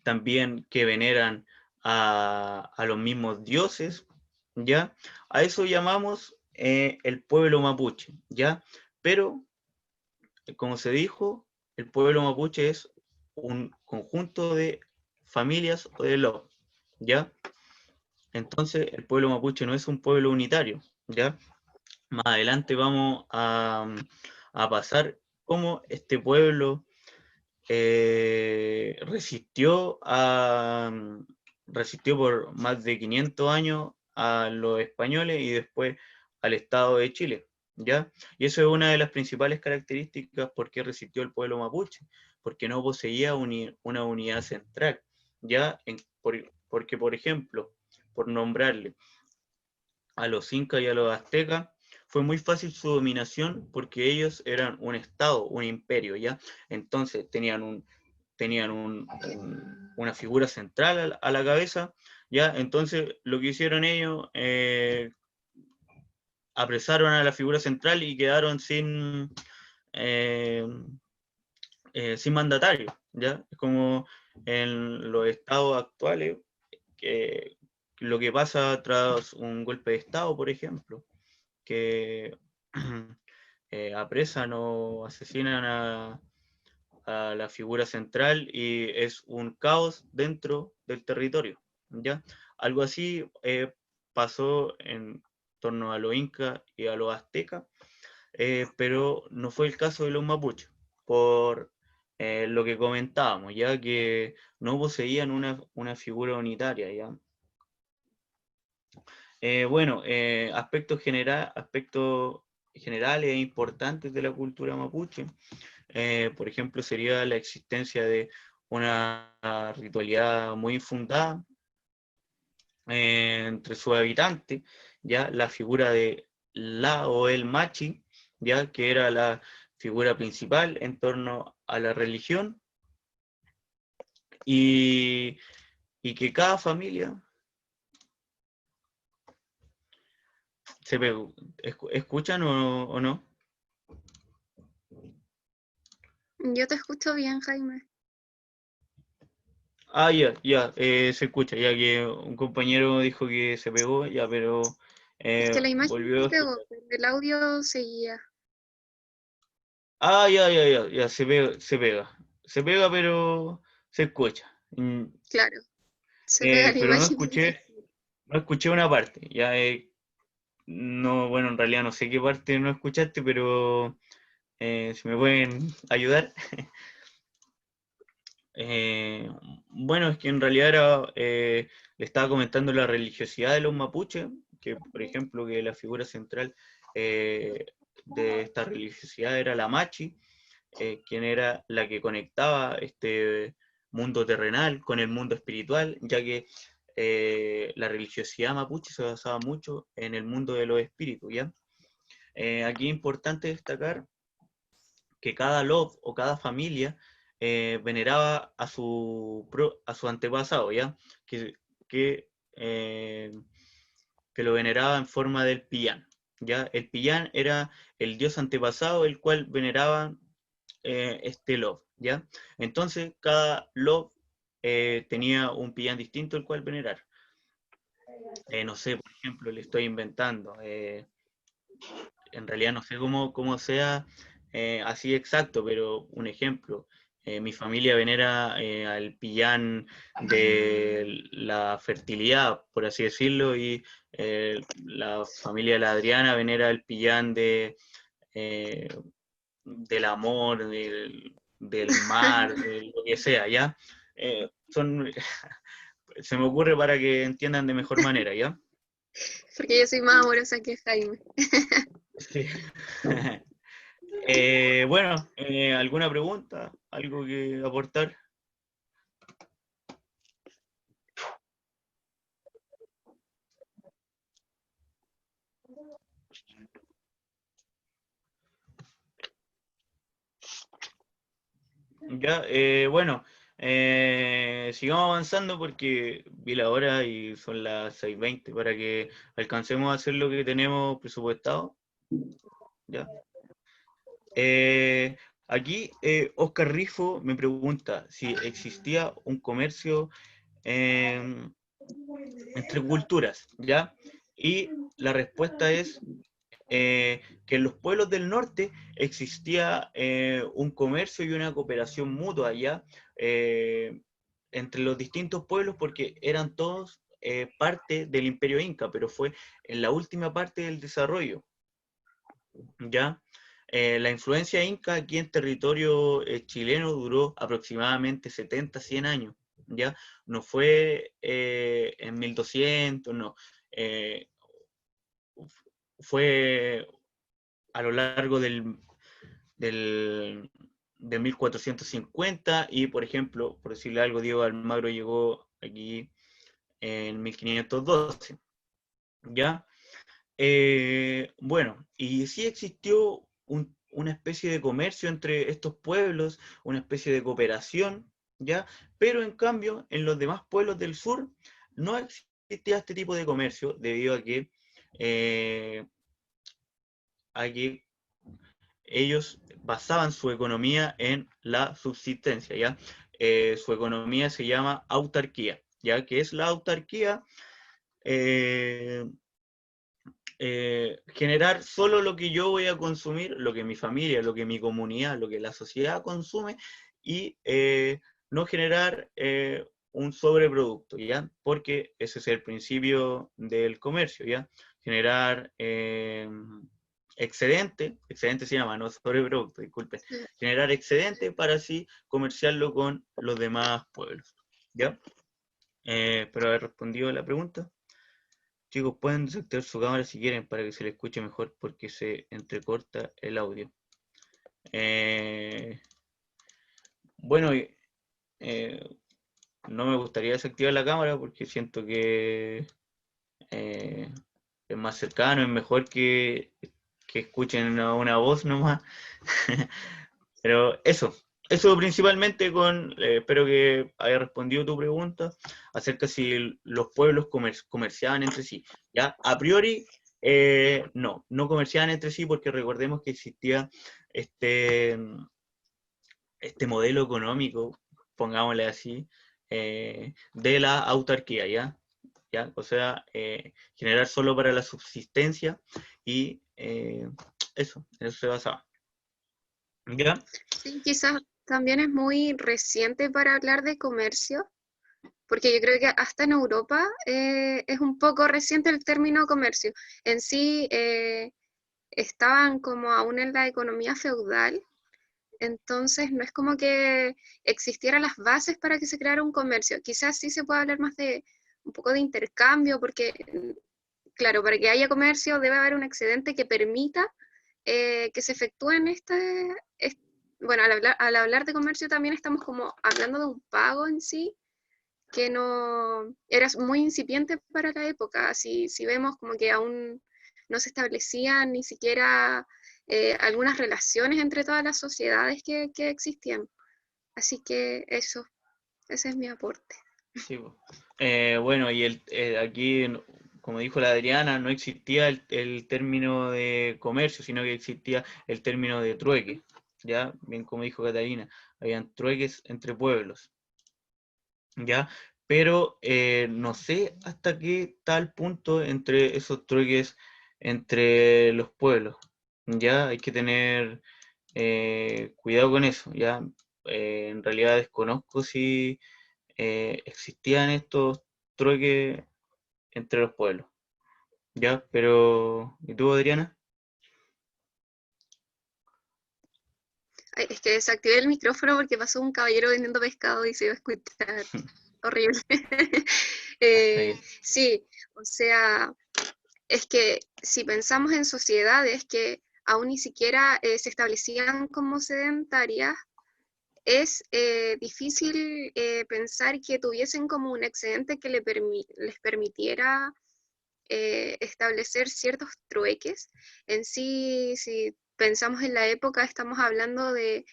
también que veneran a los mismos dioses, ¿ya? A eso llamamos el pueblo mapuche, ¿ya? Pero, como se dijo, el pueblo mapuche es un conjunto de familias o de lobos, ¿ya? Entonces, el pueblo mapuche no es un pueblo unitario, ¿ya? Más adelante vamos a pasar cómo este pueblo resistió por más de 500 años a los españoles y después al Estado de Chile, ¿ya? Y eso es una de las principales características por qué resistió el pueblo mapuche, porque no poseía una unidad central, ¿ya? Porque, por ejemplo, por nombrarle a los incas y a los aztecas, fue muy fácil su dominación porque ellos eran un estado, un imperio, ¿ya? Entonces tenían una figura central a la cabeza, ¿ya? Entonces lo que hicieron ellos, apresaron a la figura central y quedaron eh, sin mandatario, ¿ya? Es como en los estados actuales, que lo que pasa tras un golpe de estado, por ejemplo, que apresan o asesinan a la figura central y es un caos dentro del territorio, ¿ya? Algo así pasó en torno a los incas y a los aztecas, pero no fue el caso de los mapuches, por lo que comentábamos, ya que no poseían una figura unitaria, ¿ya? Bueno, aspectos generales e importantes de la cultura mapuche, por ejemplo, sería la existencia de una ritualidad muy fundada entre sus habitantes, ya la figura de la o el machi, ya que era la figura principal en torno a la religión, y que cada familia ¿escuchan o no? Yo te escucho bien, Jaime. Ah, ya, se escucha, ya que un compañero dijo que se pegó, ya, pero Es que la imagen volvió a se pegó, escuchar. pero el audio seguía. Ah, ya, se pega, se pega. Se pega, pero se escucha. Claro, se pega la Pero no imagen. escuché, no escuché una parte. Ya, no, bueno, en realidad no sé qué parte no escuchaste, pero si me pueden ayudar. Eh, bueno, es que en realidad le estaba comentando la religiosidad de los mapuches, que por ejemplo que la figura central de esta religiosidad era la Machi, quien era la que conectaba este mundo terrenal con el mundo espiritual, ya que la religiosidad mapuche se basaba mucho en el mundo de los espíritus, ¿ya? Aquí es importante destacar que cada lof o cada familia veneraba a su antepasado, ¿ya? Que, que, eh, que lo veneraba en forma del pillán, ¿ya? El pillán era el dios antepasado, el cual veneraba este lof, ¿ya? Entonces, cada lof tenía un pillán distinto el cual venerar. No sé, por ejemplo, le estoy inventando. En realidad no sé cómo sea así exacto, pero un ejemplo. Mi familia venera al pillán de la fertilidad, por así decirlo, y la familia de la Adriana venera el pillán eh, del amor, del mar, de lo que sea, ¿ya? Se me ocurre para que entiendan de mejor manera, ¿ya? Porque yo soy más amorosa que Jaime. Sí. Bueno, ¿alguna pregunta? ¿Algo que aportar? Ya, bueno, sigamos avanzando porque vi la hora y son las 6:20 para que alcancemos a hacer lo que tenemos presupuestado. ¿Ya? Aquí Oscar Rifo me pregunta si existía un comercio eh, entre culturas, ¿ya? Y la respuesta es que en los pueblos del norte existía un comercio y una cooperación mutua allá entre los distintos pueblos porque eran todos parte del imperio inca, pero fue en la última parte del desarrollo, ¿ya? La influencia inca aquí en territorio chileno duró aproximadamente 70, 100 años, ¿ya? No fue en 1200, no. Eh, fue a lo largo del, de 1450 y, por ejemplo, por decirle algo, Diego Almagro llegó aquí en 1512, ¿ya? Bueno, y sí existió una especie de comercio entre estos pueblos, una especie de cooperación, ¿ya? Pero en cambio, en los demás pueblos del sur no existía este tipo de comercio debido eh, a que ellos basaban su economía en la subsistencia, ¿ya? Su economía se llama autarquía, ¿ya? ¿Qué es la autarquía? Eh, generar solo lo que yo voy a consumir, lo que mi familia, lo que mi comunidad, lo que la sociedad consume y no generar un sobreproducto, ¿ya? Porque ese es el principio del comercio, ¿ya? Generar excedente se llama, no sobreproducto, disculpe, generar excedente para así comerciarlo con los demás pueblos, ¿ya? Espero haber respondido a la pregunta. Chicos, pueden desactivar su cámara si quieren para que se le escuche mejor porque se entrecorta el audio. Eh, bueno, eh, no me gustaría desactivar la cámara porque siento que eh, es más cercano, es mejor que escuchen una voz nomás. Pero eso principalmente espero que haya respondido tu pregunta acerca si los pueblos comerciaban entre sí. Ya, a priori, no comerciaban entre sí porque recordemos que existía este, este modelo económico, pongámosle así, de la autarquía, ¿ya? ¿Ya? O sea, generar solo para la subsistencia y en eso se basaba. ¿Ya? Sí, quizás también es muy reciente para hablar de comercio, porque yo creo que hasta en Europa es un poco reciente el término comercio. En sí estaban como aún en la economía feudal, entonces no es como que existieran las bases para que se creara un comercio. Quizás sí se puede hablar más de un poco de intercambio, porque claro, para que haya comercio debe haber un excedente que permita que se efectúen bueno, al hablar de comercio también estamos como hablando de un pago en sí, que no era muy incipiente para la época. Si vemos como que aún no se establecían ni siquiera algunas relaciones entre todas las sociedades que existían. Así que ese es mi aporte. Sí, po. Bueno, y aquí, como dijo la Adriana, no existía el término de comercio, sino que existía el término de trueque, ¿ya? Bien como dijo Catalina, habían trueques entre pueblos, ¿ya? Pero no sé hasta qué tal punto entre esos trueques entre los pueblos, ¿ya? Hay que tener cuidado con eso, ¿ya? En realidad desconozco si existían estos trueques entre los pueblos, ¿ya? Pero, ¿y tú, Adriana? Ay, es que desactivé el micrófono porque pasó un caballero vendiendo pescado y se iba a escuchar horrible. Está bien. Sí, o sea, es que si pensamos en sociedades que aún ni siquiera se establecían como sedentarias, es difícil pensar que tuviesen como un excedente que les permitiera establecer ciertos trueques. En sí, si pensamos en la época, estamos hablando de,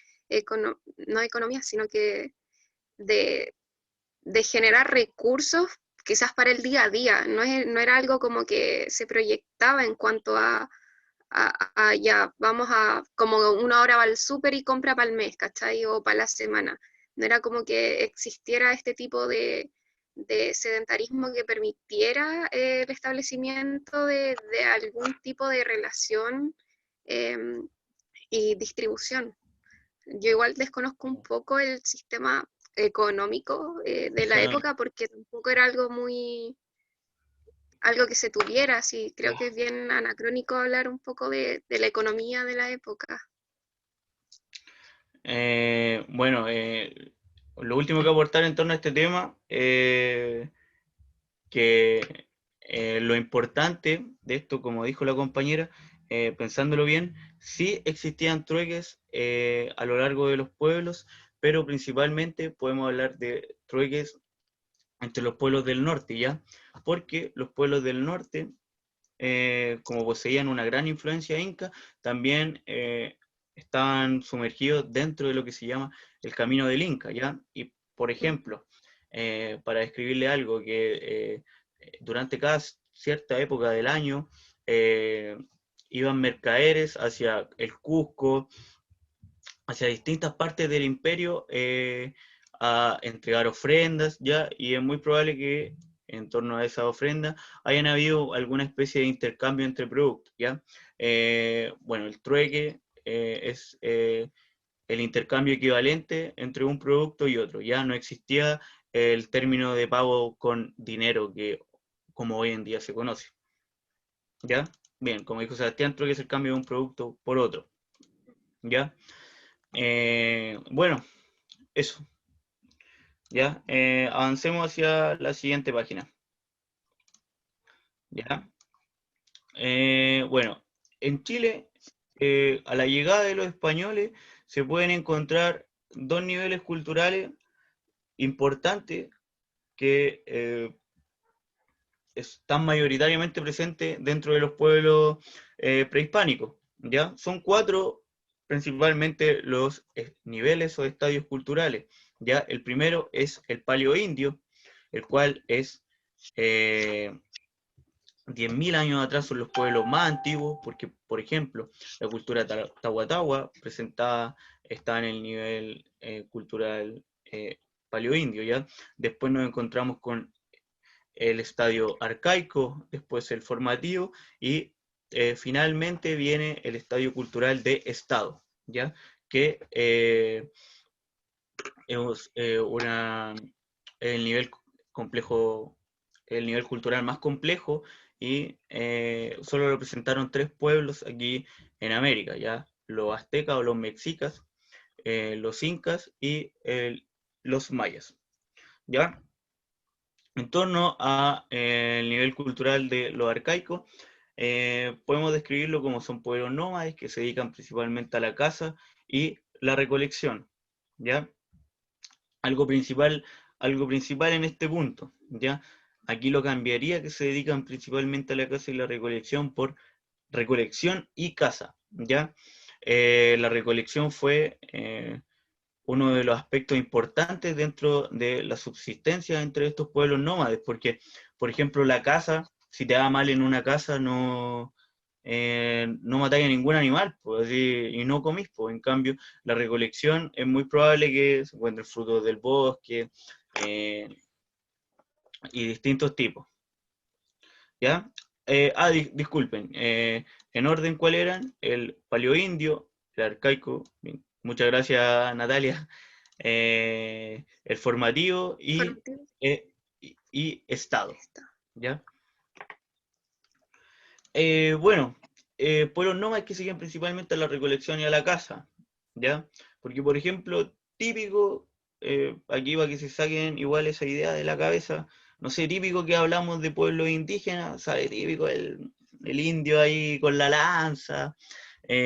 no de economía, sino que de, de generar recursos quizás para el día a día. No era algo como que se proyectaba en cuanto ya, vamos a, como una hora va al súper y compra para el mes, ¿cachai? O para la semana. No era como que existiera este tipo de sedentarismo que permitiera el establecimiento de algún tipo de relación eh, y distribución. Yo igual desconozco un poco el sistema económico de la época porque tampoco era algo que se tuviera, sí, creo que es bien anacrónico hablar un poco de la economía de la época. Bueno, lo último que aportar en torno a este tema, que lo importante de esto, como dijo la compañera, pensándolo bien, sí existían trueques a lo largo de los pueblos, pero principalmente podemos hablar de trueques entre los pueblos del norte, ¿ya? Porque los pueblos del norte, como poseían una gran influencia inca, también estaban sumergidos dentro de lo que se llama el camino del Inca, ¿ya? Y, por ejemplo, para describirle algo, que durante cada cierta época del año iban mercaderes hacia el Cusco, hacia distintas partes del imperio a entregar ofrendas, ¿ya? Y es muy probable que en torno a esa ofrenda hayan habido alguna especie de intercambio entre productos, ¿ya? Bueno, el trueque es el intercambio equivalente entre un producto y otro, ya no existía el término de pago con dinero que como hoy en día se conoce, ¿ya? Bien, como dijo Sebastián, trueque es el cambio de un producto por otro, ¿ya? Bueno, eso, ¿ya? Avancemos hacia la siguiente página, ¿ya? Bueno, en Chile, a la llegada de los españoles, se pueden encontrar dos niveles culturales importantes que están mayoritariamente presentes dentro de los pueblos prehispánicos, ¿ya? Son cuatro principalmente los niveles o estadios culturales, ¿ya? El primero es el paleoindio, el cual es 10.000 años atrás, son los pueblos más antiguos, porque, por ejemplo, la cultura tahuatahua presentada está en el nivel cultural paleoindio, ¿ya? Después nos encontramos con el estadio arcaico, después el formativo y finalmente viene el estadio cultural de Estado, ¿ya? que es el nivel complejo, el nivel cultural más complejo, y solo representaron 3 pueblos aquí en América, ¿ya? Los aztecas o los mexicas, los incas y los mayas, ¿ya? En torno al nivel cultural de lo arcaico, podemos describirlo como son pueblos nómades que se dedican principalmente a la caza y la recolección, ¿ya? Algo principal en este punto, ¿ya? Aquí lo cambiaría, que se dedican principalmente a la caza y la recolección, por recolección y caza, ¿ya? La recolección fue uno de los aspectos importantes dentro de la subsistencia entre estos pueblos nómades, porque, por ejemplo, la caza, si te va mal en una casa, no matáis a ningún animal, pues, así, y no comís, pues. En cambio, la recolección es muy probable que se encuentren frutos del bosque y distintos tipos, ¿ya? Disculpen, en orden, ¿cuál eran? El paleoindio, el arcaico, bien, muchas gracias Natalia, el formativo Formativo. y estado, Está. ¿ya? Bueno, pueblos nómadas que siguen principalmente a la recolección y a la caza, ¿ya? Porque, por ejemplo, típico, aquí va que se saquen igual esa idea de la cabeza, no sé, típico que hablamos de pueblos indígenas, ¿sabe? Típico el indio ahí con la lanza,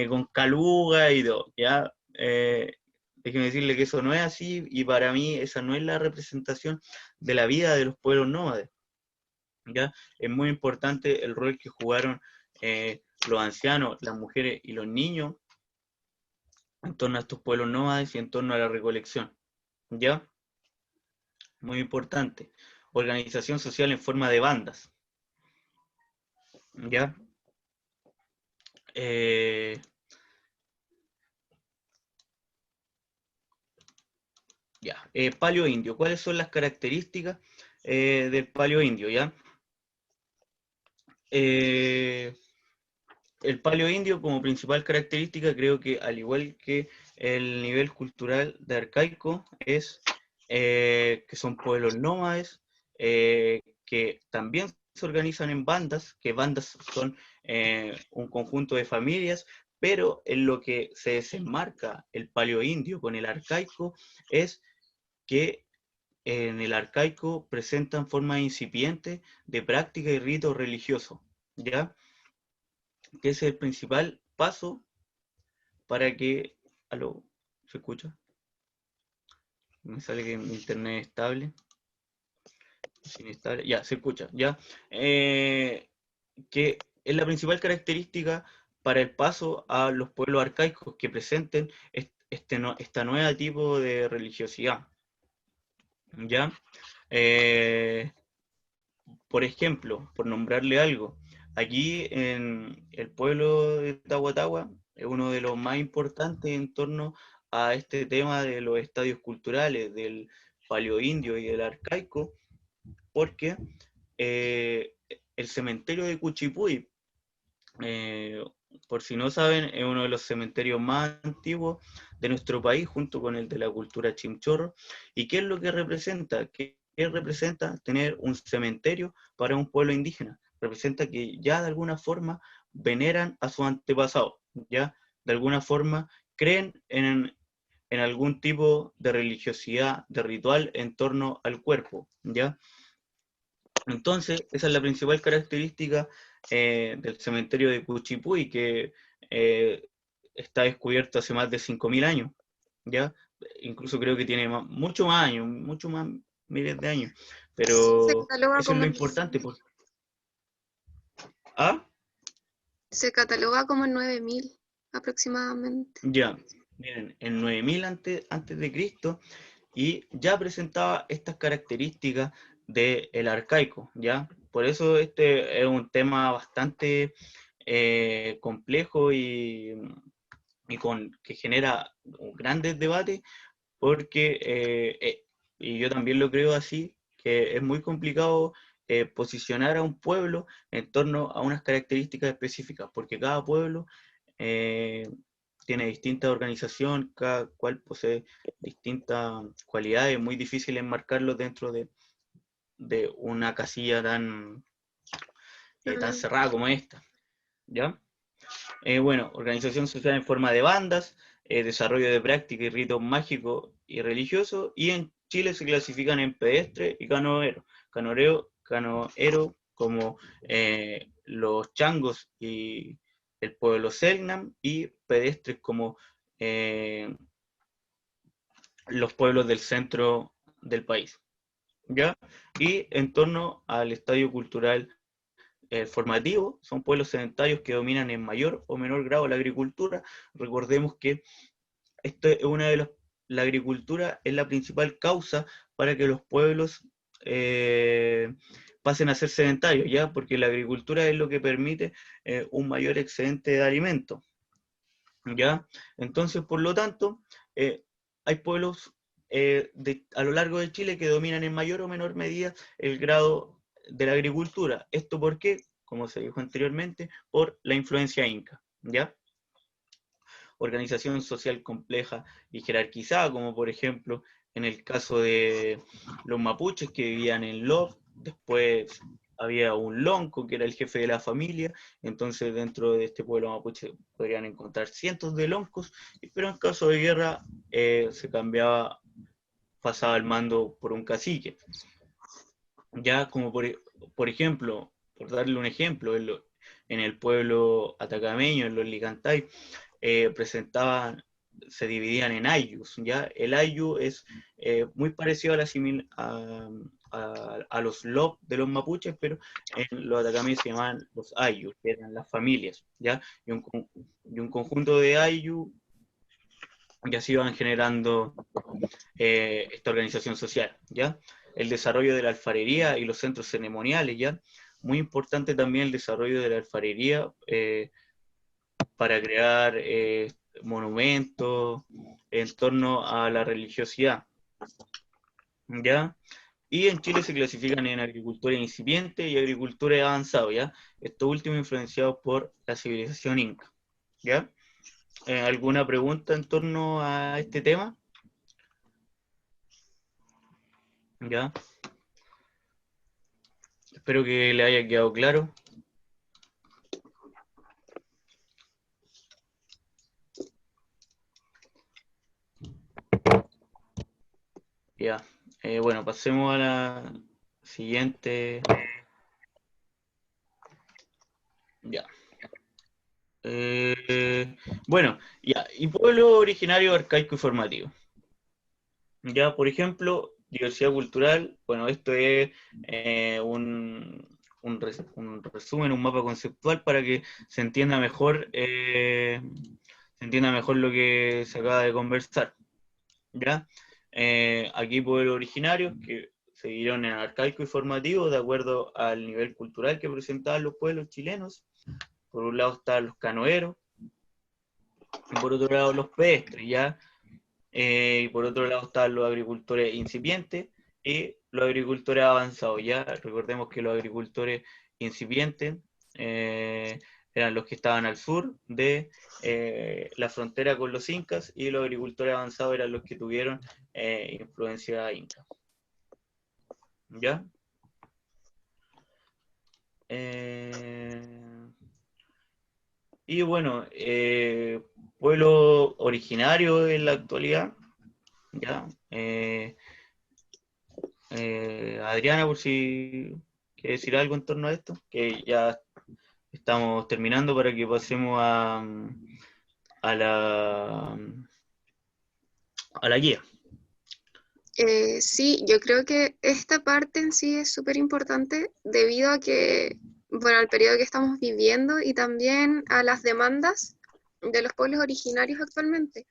con caluga y todo, ¿ya? Déjeme decirle que eso no es así, y para mí esa no es la representación de la vida de los pueblos nómades, ¿ya? Es muy importante el rol que jugaron los ancianos, las mujeres y los niños en torno a estos pueblos nómades y en torno a la recolección, ¿ya? Muy importante. Organización social en forma de bandas, ¿ya? Paleo indio. ¿Cuáles son las características del paleo indio, ya? El paleo indio, como principal característica, creo que al igual que el nivel cultural de arcaico, es que son pueblos nómades, que también se organizan en bandas, que bandas son un conjunto de familias, pero en lo que se desenmarca el paleo indio con el arcaico es que en el arcaico presentan formas incipientes de práctica y rito religioso, ¿ya? Que es el principal paso para que... ¿Aló? ¿Se escucha? Me sale que mi internet es estable. Inestable. Ya, se escucha, ya. Que es la principal característica para el paso a los pueblos arcaicos, que presenten esta nueva tipo de religiosidad, ¿ya? Por ejemplo, por nombrarle algo, aquí en el pueblo de Tahuatahua es uno de los más importantes en torno a este tema de los estadios culturales, del paleoindio y del arcaico, porque el cementerio de Cuchipuy, eh, por si no saben, es uno de los cementerios más antiguos de nuestro país, junto con el de la cultura Chimchorro. ¿Y qué es lo que representa? ¿Qué representa tener un cementerio para un pueblo indígena? Representa que ya de alguna forma veneran a sus antepasados, ya de alguna forma creen en algún tipo de religiosidad, de ritual en torno al cuerpo, ¿ya? Entonces, esa es la principal característica del cementerio de Cuchipuy, que está descubierto hace más de 5.000 años, ¿ya? Incluso creo que tiene mucho más años, mucho más, miles de años, Se pero cataloga eso es como lo en importante. 9.000. ¿Ah? Se cataloga como en 9.000 aproximadamente. Ya, miren, en 9.000 antes de Cristo, y ya presentaba estas características del arcaico, ¿ya? Por eso este es un tema bastante complejo que genera grandes debates, porque, y yo también lo creo así, que es muy complicado posicionar a un pueblo en torno a unas características específicas, porque cada pueblo tiene distinta organización, cada cual posee distintas cualidades, muy difícil enmarcarlos dentro de una casilla tan cerrada como esta, ¿ya? Bueno, organización social en forma de bandas, desarrollo de prácticas y ritos mágicos y religiosos, y en Chile se clasifican en pedestre y canoero. Canoero como los changos y el pueblo Selknam, y pedestres como los pueblos del centro del país, ¿ya? Y en torno al estadio cultural formativo, son pueblos sedentarios que dominan en mayor o menor grado la agricultura. Recordemos que esto es la agricultura es la principal causa para que los pueblos pasen a ser sedentarios, ¿ya? Porque la agricultura es lo que permite un mayor excedente de alimentos, ¿ya? Entonces, por lo tanto, hay pueblos a lo largo de Chile que dominan en mayor o menor medida el grado de la agricultura. ¿Esto por qué? Como se dijo anteriormente, por la influencia inca, ¿ya? Organización social compleja y jerarquizada, como por ejemplo en el caso de los mapuches que vivían en Lop, después había un lonco que era el jefe de la familia, entonces dentro de este pueblo mapuche podrían encontrar cientos de loncos, pero en caso de guerra se cambiaba, pasaba el mando por un cacique. Ya como por ejemplo, por darle un ejemplo, en el pueblo atacameño, en los Licantay, se dividían en ayllus, ¿ya? El ayllu es muy parecido a los lop de los mapuches, pero en los atacameños se llamaban los ayllus, que eran las familias, ¿ya? Y un conjunto de ayllus ya se iban generando esta organización social, ¿ya? El desarrollo de la alfarería y los centros ceremoniales, ¿ya? Muy importante también el desarrollo de la alfarería para crear monumentos en torno a la religiosidad, ¿ya? Y en Chile se clasifican en agricultura incipiente y agricultura avanzada, ¿ya? Esto último influenciado por la civilización inca, ¿ya? ¿Alguna pregunta en torno a este tema? ¿Ya? Espero que le haya quedado claro. Ya. Bueno, pasemos a la siguiente. Ya. Bueno, ya. Y pueblo originario, arcaico y formativo. Ya, por ejemplo, diversidad cultural. Bueno, esto es un resumen, un mapa conceptual para que se entienda mejor lo que se acaba de conversar. ¿Ya? Aquí pueblos originarios que se dividieron en arcaico y formativo de acuerdo al nivel cultural que presentaban los pueblos chilenos. Por un lado están los canoeros, y por otro lado los pedestres, ¿ya? Y por otro lado están los agricultores incipientes y los agricultores avanzados, ¿ya? Recordemos que los agricultores incipientes eran los que estaban al sur de la frontera con los incas, y los agricultores avanzados eran los que tuvieron influencia inca. ¿Ya? Y bueno, pueblo originario en la actualidad, ¿ya? Adriana, por si quiere decir algo en torno a esto, que ya estamos terminando para que pasemos a la guía. Sí, yo creo que esta parte en sí es súper importante debido a que, bueno, al periodo que estamos viviendo y también a las demandas de los pueblos originarios actualmente,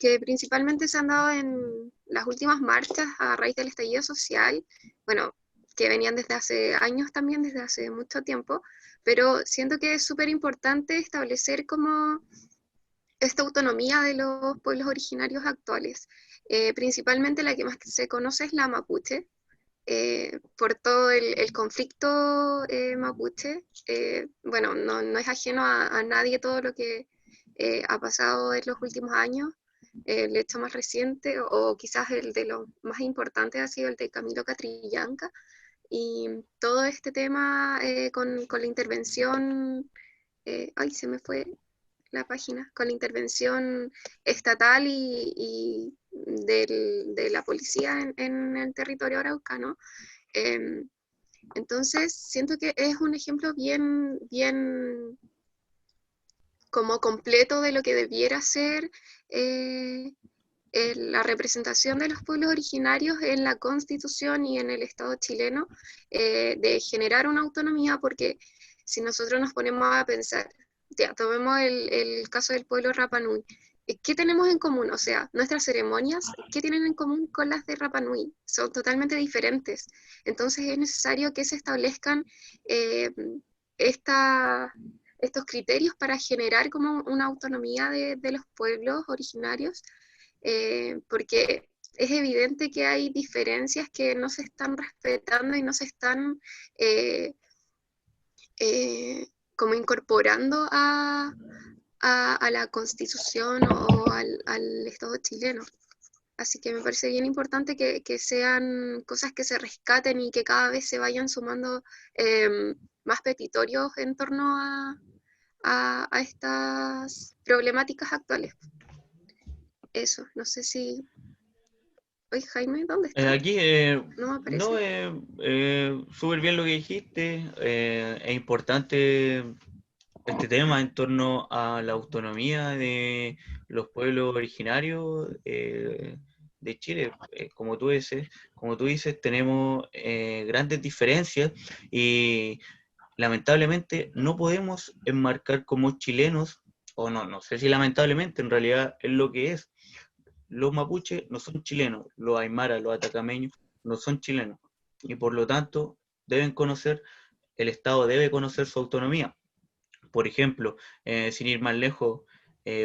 que principalmente se han dado en las últimas marchas a raíz del estallido social, bueno, que venían desde hace años también, desde hace mucho tiempo, pero siento que es súper importante establecer como esta autonomía de los pueblos originarios actuales. Principalmente la que más se conoce es la mapuche, por todo el conflicto mapuche. Bueno, no es ajeno a nadie todo lo que ha pasado en los últimos años. El hecho más reciente, o quizás el de los más importantes, ha sido el de Camilo Catrillanca, y todo este tema con la intervención, ay, se me fue la página, con la intervención estatal y de la policía en el territorio araucano. Entonces, siento que es un ejemplo bien, bien como completo de lo que debiera ser la representación de los pueblos originarios en la Constitución y en el Estado chileno, de generar una autonomía, porque si nosotros nos ponemos a pensar, ya, tomemos el caso del pueblo Rapa Nui, ¿qué tenemos en común? O sea, nuestras ceremonias, ¿qué tienen en común con las de Rapa Nui? Son totalmente diferentes. Entonces es necesario que se establezcan estos criterios para generar como una autonomía de los pueblos originarios, porque es evidente que hay diferencias que no se están respetando y no se están como incorporando a la Constitución o al Estado chileno. Así que me parece bien importante que sean cosas que se rescaten y que cada vez se vayan sumando más petitorios en torno a estas problemáticas actuales. Eso, no sé si... Oye, Jaime, ¿dónde estás? Aquí, No me aparece. no, súper bien lo que dijiste. Es importante este tema en torno a la autonomía de los pueblos originarios de Chile. Como tú dices, tenemos grandes diferencias y lamentablemente no podemos enmarcar como chilenos, o no sé si lamentablemente, en realidad es lo que es. Los mapuches no son chilenos, los aymaras, los atacameños no son chilenos, y por lo tanto deben conocer, el Estado debe conocer su autonomía. Por ejemplo, sin ir más lejos,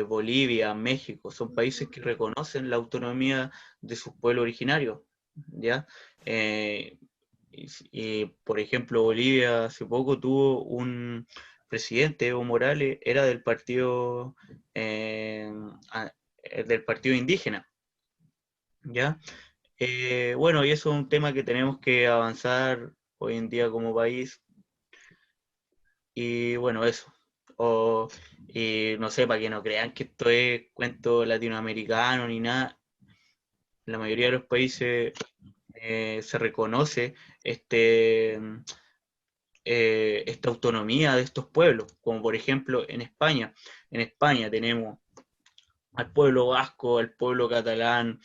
Bolivia, México, son países que reconocen la autonomía de sus pueblos originarios, ¿ya? Por ejemplo, Bolivia hace poco tuvo un presidente, Evo Morales, era del partido indígena, ¿ya? Bueno, y eso es un tema que tenemos que avanzar hoy en día como país, y bueno, eso. Y no sé, para que no crean que esto es cuento latinoamericano ni nada, en la mayoría de los países se reconoce esta autonomía de estos pueblos, como por ejemplo en España. En España tenemos al pueblo vasco, al pueblo catalán,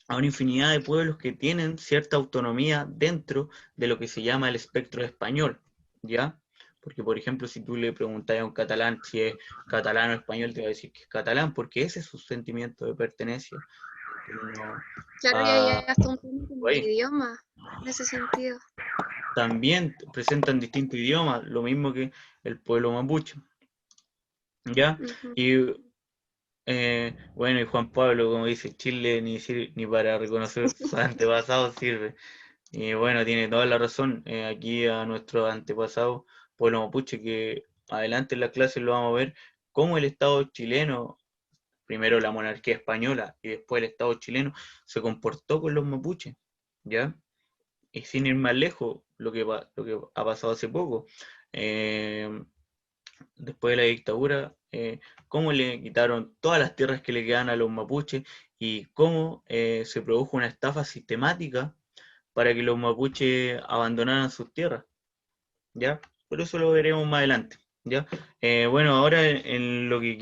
a una infinidad de pueblos que tienen cierta autonomía dentro de lo que se llama el espectro español, ¿ya? Porque, por ejemplo, si tú le preguntas a un catalán si es catalán o español, te va a decir que es catalán, porque ese es su sentimiento de pertenencia. Claro, y ahí hay hasta un tema como de Ahí. idioma, en ese sentido. También presentan distintos idiomas, lo mismo que el pueblo mapuche, ¿ya? Uh-huh. Y bueno, y Juan Pablo, como dice, Chile ni para reconocer sus antepasados sirve. Y bueno, tiene toda la razón. Aquí a nuestros antepasados, pueblo mapuche, que adelante en la clase lo vamos a ver, cómo el Estado chileno, primero la monarquía española y después el Estado chileno, se comportó con los mapuches, ¿ya? Y sin ir más lejos, lo que ha pasado hace poco. Después de la dictadura, cómo le quitaron todas las tierras que le quedan a los mapuches y cómo se produjo una estafa sistemática para que los mapuches abandonaran sus tierras, ¿ya? Pero eso lo veremos más adelante, ¿ya? Bueno, ahora en lo que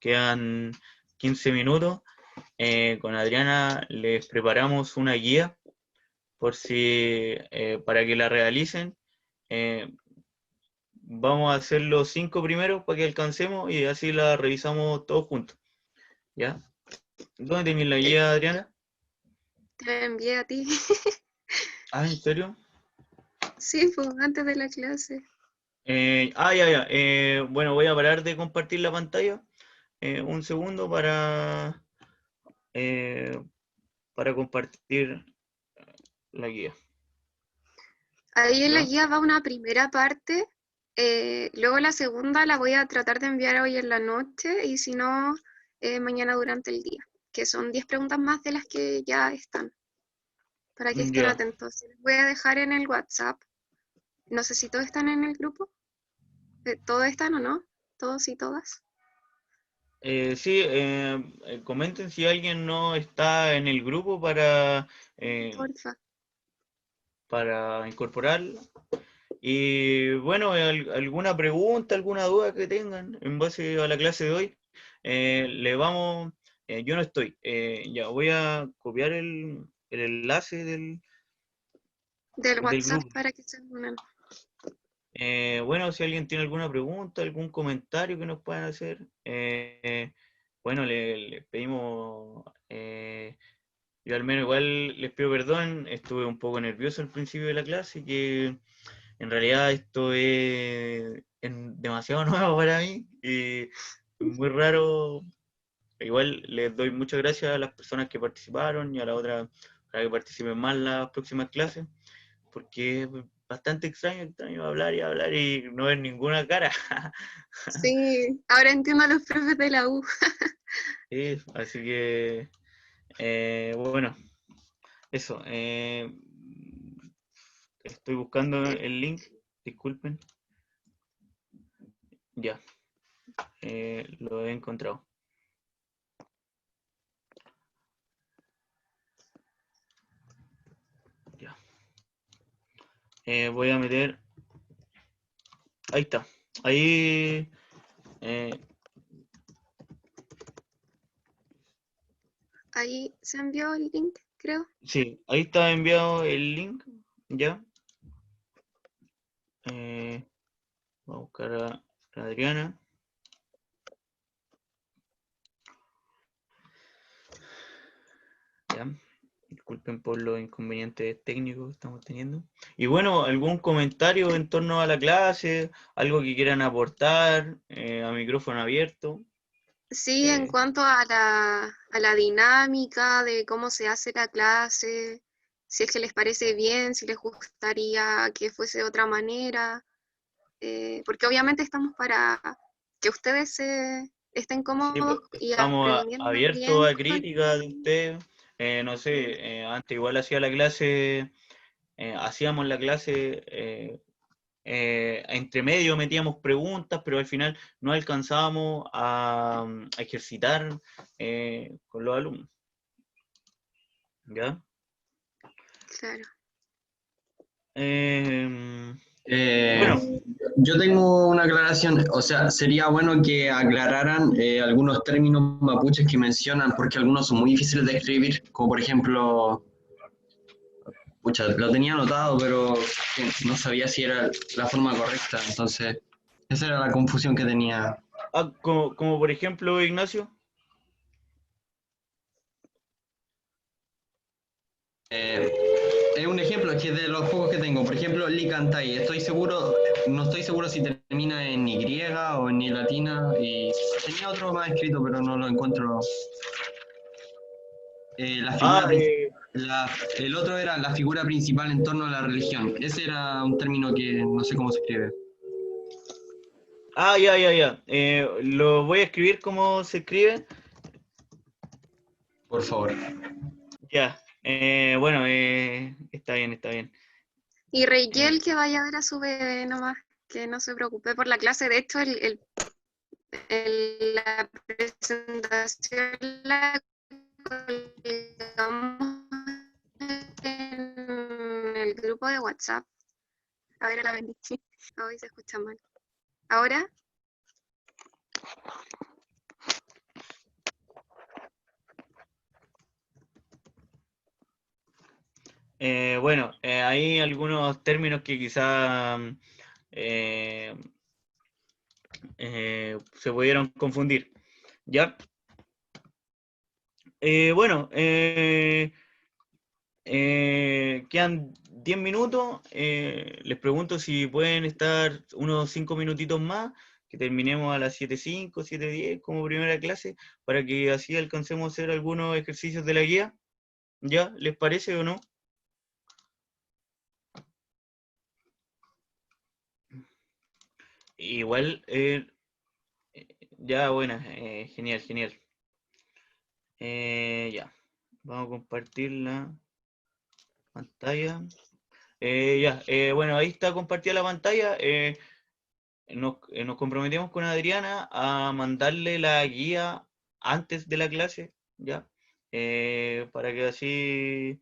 quedan 15 minutos, con Adriana les preparamos una guía por si, para que la realicen. Vamos a hacer los 5 primeros para que alcancemos y así la revisamos todos juntos, ¿ya? ¿Dónde tenéis la guía, Adriana? Te la envié a ti. Ah, ¿en serio? Sí, pues antes de la clase. Ya. Bueno, voy a parar de compartir la pantalla un segundo para compartir la guía. Ahí en la ¿Ya? guía va una primera parte Luego la segunda la voy a tratar de enviar hoy en la noche y si no, mañana durante el día, que son 10 preguntas más de las que ya están, para que estén Ya. atentos. Les voy a dejar en el WhatsApp. No sé si todos están en el grupo. ¿Todos están o no? ¿Todos y todas? Sí, comenten si alguien no está en el grupo Porfa. para incorporarlo. Y bueno, alguna pregunta, alguna duda que tengan en base a la clase de hoy, yo no estoy, ya voy a copiar el enlace Del del WhatsApp grupo. para que se unan. Bueno, si alguien tiene alguna pregunta, algún comentario que nos puedan hacer, bueno, le pedimos, yo al menos igual les pido perdón, estuve un poco nervioso al principio de la clase, que en realidad esto es demasiado nuevo para mí y muy raro. Igual les doy muchas gracias a las personas que participaron y a la otra para que participen más en las próximas clases, porque es bastante extraño hablar y no ver ninguna cara. Sí, ahora entiendo a los profes de la U. Sí, así que, bueno, eso. Estoy buscando el link, disculpen. Ya, lo he encontrado. Ya. Voy a meter. Ahí está. Ahí. eh, Ahí se envió el link, creo. sí, ahí está enviado el link. Ya. Voy a buscar a Adriana. Ya. Disculpen por los inconvenientes técnicos que estamos teniendo. Y bueno, ¿algún comentario en torno a la clase? ¿Algo que quieran aportar? A micrófono abierto. Sí, en Eh, cuanto a la dinámica de cómo se hace la clase, si es que les parece bien, si les gustaría que fuese de otra manera, porque obviamente estamos para que ustedes estén sí, pues, cómodos y estamos aprendiendo abiertos bien a con el críticas de profesor. ustedes. No sé, antes igual hacía la clase, hacíamos la clase, entre medio metíamos preguntas, pero al final no alcanzábamos a ejercitar con los alumnos. ¿Ya? Claro. Bueno, Yo tengo una aclaración, o sea, sería bueno que aclararan algunos términos mapuches que mencionan, porque algunos son muy difíciles de escribir, como por ejemplo, pucha, lo tenía anotado, pero no sabía si era la forma correcta, entonces esa era la confusión que tenía. como por ejemplo, Ignacio. Eh, es un ejemplo, es que de los pocos que tengo, por ejemplo, Licantai, no estoy seguro si termina en Y o en Y latina, y tenía otro más escrito, pero no lo encuentro. La Ah, figura, el otro era la figura principal en torno a la religión. Ese era un término que no sé cómo se escribe. ya. Lo voy a escribir como se escribe. Por favor. Ya. Bueno, está bien, está bien. Y Eh, Reyel que vaya a ver a su bebé nomás, que no se preocupe por la clase. De hecho, la presentación la colgamos en el grupo de WhatsApp. A ver, a la bendición. Hoy se escucha mal. ¿Ahora? bueno, hay algunos términos que quizá se pudieron confundir. ¿Ya? Bueno, quedan 10 minutos. Les pregunto si pueden estar unos 5 minutitos más, que terminemos a las 7:05, 7:10 como primera clase, para que así alcancemos a hacer algunos ejercicios de la guía. ¿Ya? ¿Les parece o no? igual, ya, buena, genial, genial. Ya, vamos a compartir la pantalla. Ya, bueno, ahí está compartida la pantalla. Nos comprometemos con Adriana a mandarle la guía antes de la clase, ¿ya? Para que así,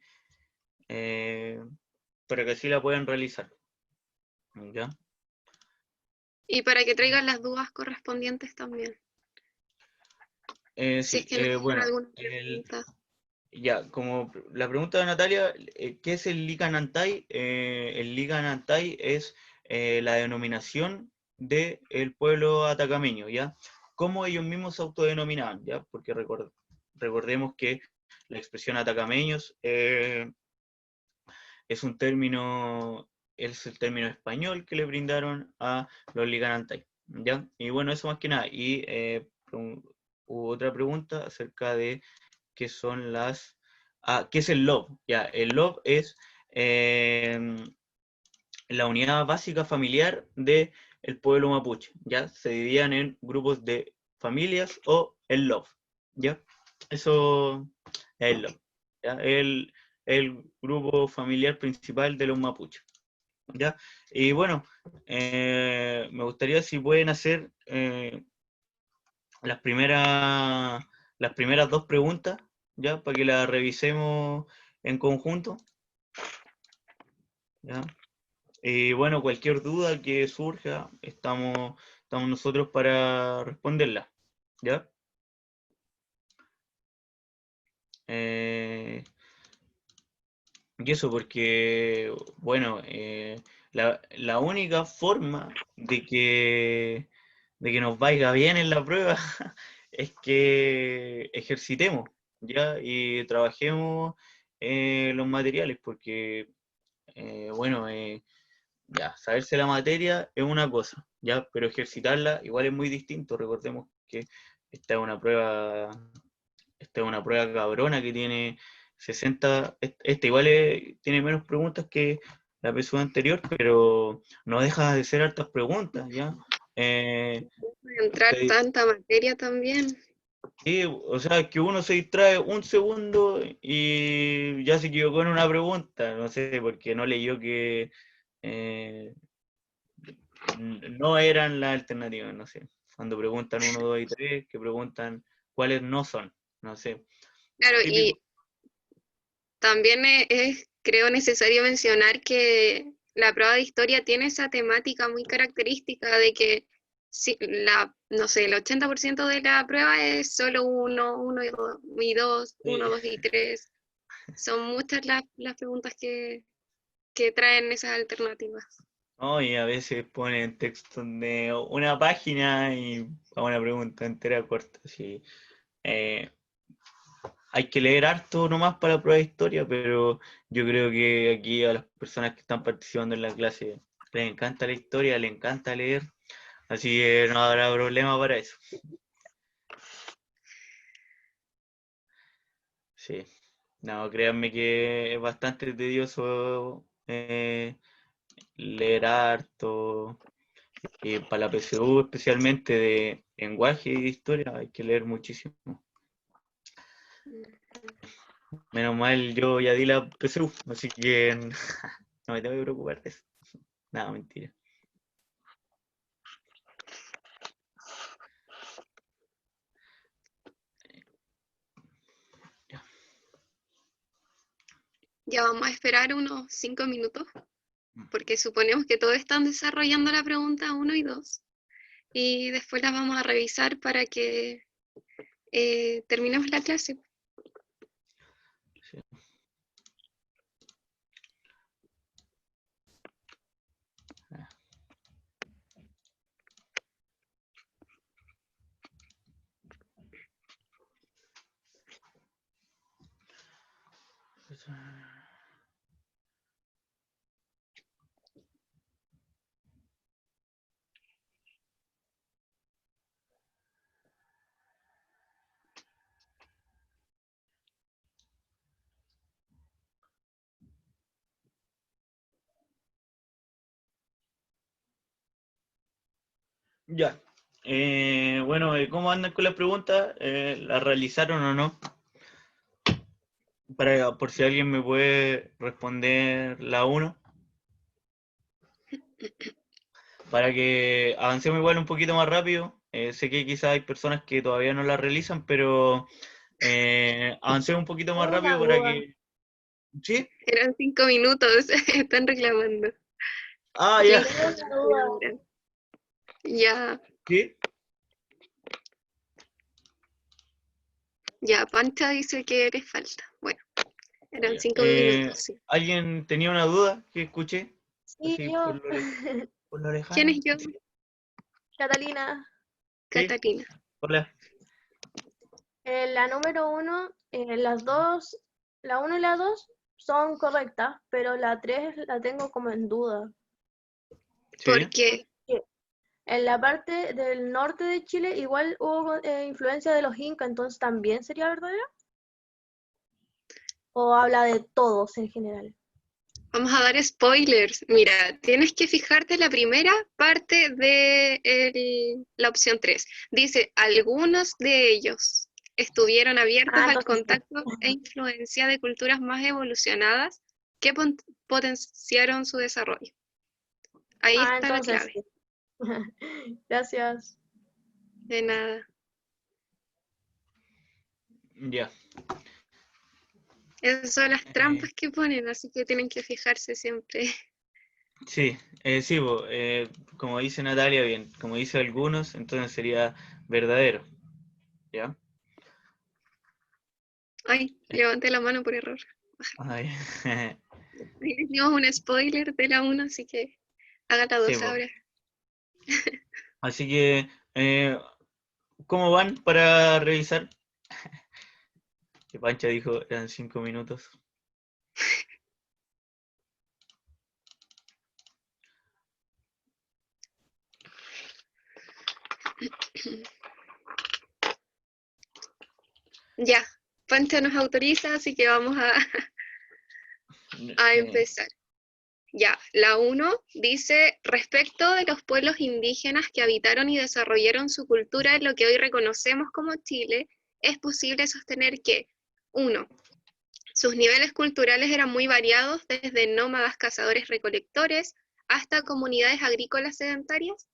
eh, para que así la puedan realizar, ¿ya? Y para que traigan las dudas correspondientes también. Si es Sí, que nos quedan bueno, alguna pregunta. ya, como la pregunta de Natalia, ¿qué es el Liga Nantai? El Liga Nantai es la denominación del pueblo atacameño, ¿ya? Cómo ellos mismos se autodenominaban, ¿ya? Porque recordemos que la expresión atacameños es un término, es el término español que le brindaron a los Liga Nantai, ¿ya? Y bueno, eso más que nada. Y hubo otra pregunta acerca de qué son las... ¿qué es el LOB? Ya, el LOB es la unidad básica familiar del pueblo mapuche, ¿ya? Se dividían en grupos de familias o el LOB, ¿ya? Eso es el LOB, ¿ya? El grupo familiar principal de los mapuches, ¿ya? Y bueno, me gustaría si pueden hacer las primeras dos preguntas, ¿ya? Para que las revisemos en conjunto, ¿ya? Y bueno, cualquier duda que surja, estamos nosotros para responderla, ¿ya? Eh, y eso porque, bueno, la única forma de que nos vaya bien en la prueba es que ejercitemos, ¿ya? Y trabajemos los materiales, porque, bueno, ya, saberse la materia es una cosa, ya, pero ejercitarla igual es muy distinto. Recordemos que esta es una prueba, esta es una prueba cabrona que tiene 60, esta igual tiene menos preguntas que la PSU anterior, pero no deja de ser hartas preguntas, ¿ya? Entrar Se- tanta materia también. sí, o sea, que uno se distrae un segundo y ya se equivocó en una pregunta, no sé, porque no leyó que eh, no eran las alternativas, no sé. Cuando preguntan 1, 2 y 3, que preguntan cuáles no son, no sé. Claro, Típico. y también creo necesario mencionar que la prueba de historia tiene esa temática muy característica de que si no sé, el 80% de la prueba es solo uno y dos, Sí. 1, 2 y 3. Son muchas las preguntas que traen esas alternativas. No, y a veces ponen textos de una página y a una pregunta entera corta. Sí. Eh, Hay que leer harto nomás para la prueba de historia, pero yo creo que aquí a las personas que están participando en la clase les encanta la historia, les encanta leer, así que no habrá problema para eso. Sí. No, créanme que es bastante tedioso leer harto. Y para la PSU, especialmente de lenguaje y de historia, hay que leer muchísimo. Menos mal, yo ya di la PSU, así que no me tengo que preocupar de eso. Nada, mentira. Ya. Ya vamos a esperar unos 5 minutos, porque suponemos que todos están desarrollando la pregunta 1 y 2, y después las vamos a revisar para que terminemos la clase. Sí. Ah. Ya. Bueno, ¿cómo andan con las preguntas? ¿Las realizaron o no? Por si alguien me puede responder la 1, para que avancemos igual un poquito más rápido. Sé que quizás hay personas que todavía no la realizan, pero avancemos un poquito más Tengo una rápido para duda. que... ¿Sí? Eran 5 minutos, están reclamando. Ah, ya. Sí, Tengo una duda. ya, ¿Sí? ya, Pancha dice que eres falta. Bueno, eran Ya. 5 minutos, sí. ¿Alguien tenía una duda que escuché? Sí, Así yo, por lo ¿Quién lejano. es yo? Catalina, Sí, Catalina. hola. la número 1, las dos, la 1 y la 2 son correctas, pero la 3 la tengo como en duda. ¿Por Sí. qué? Que en la parte del norte de Chile igual hubo influencia de los incas, entonces también sería verdadera. ¿O habla de todos en general? Vamos a dar spoilers. Mira, tienes que fijarte en la primera parte de la opción 3. Dice, algunos de ellos estuvieron abiertos Ah, al entonces sí. contacto e influencia de culturas más evolucionadas que potenciaron su desarrollo. Ahí Ah, está la entonces clave. sí. Gracias. De nada. Ya. Esas son las Eh, trampas que ponen, así que tienen que fijarse siempre. sí, sí, como dice Natalia, bien, como dice algunos, entonces sería verdadero. ¿Ya? Ay, levanté la mano por error. Ay, Ahí les dimos un spoiler de la 1, así que haga la sí, 2 po. ahora. Así que, ¿cómo van para revisar? Que Pancha dijo eran 5 minutos. Ya, Pancha nos autoriza, así que vamos a empezar. Ya, la 1 dice, respecto de los pueblos indígenas que habitaron y desarrollaron su cultura en lo que hoy reconocemos como Chile, es posible sostener que, 1, sus niveles culturales eran muy variados, desde nómadas cazadores-recolectores hasta comunidades agrícolas sedentarias,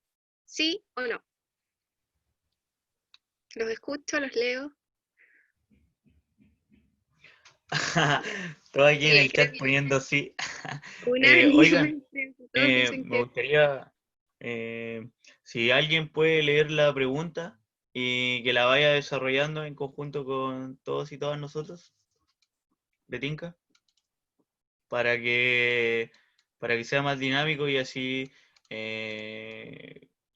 ¿sí o no? Los escucho, los leo. Todo aquí en Sí, el creo chat que poniendo sí. unánime, Oigan, todos dicen me que gustaría, si alguien puede leer la pregunta y que la vaya desarrollando en conjunto con todos y todas nosotros, de Tinca, para que, para que sea más dinámico y así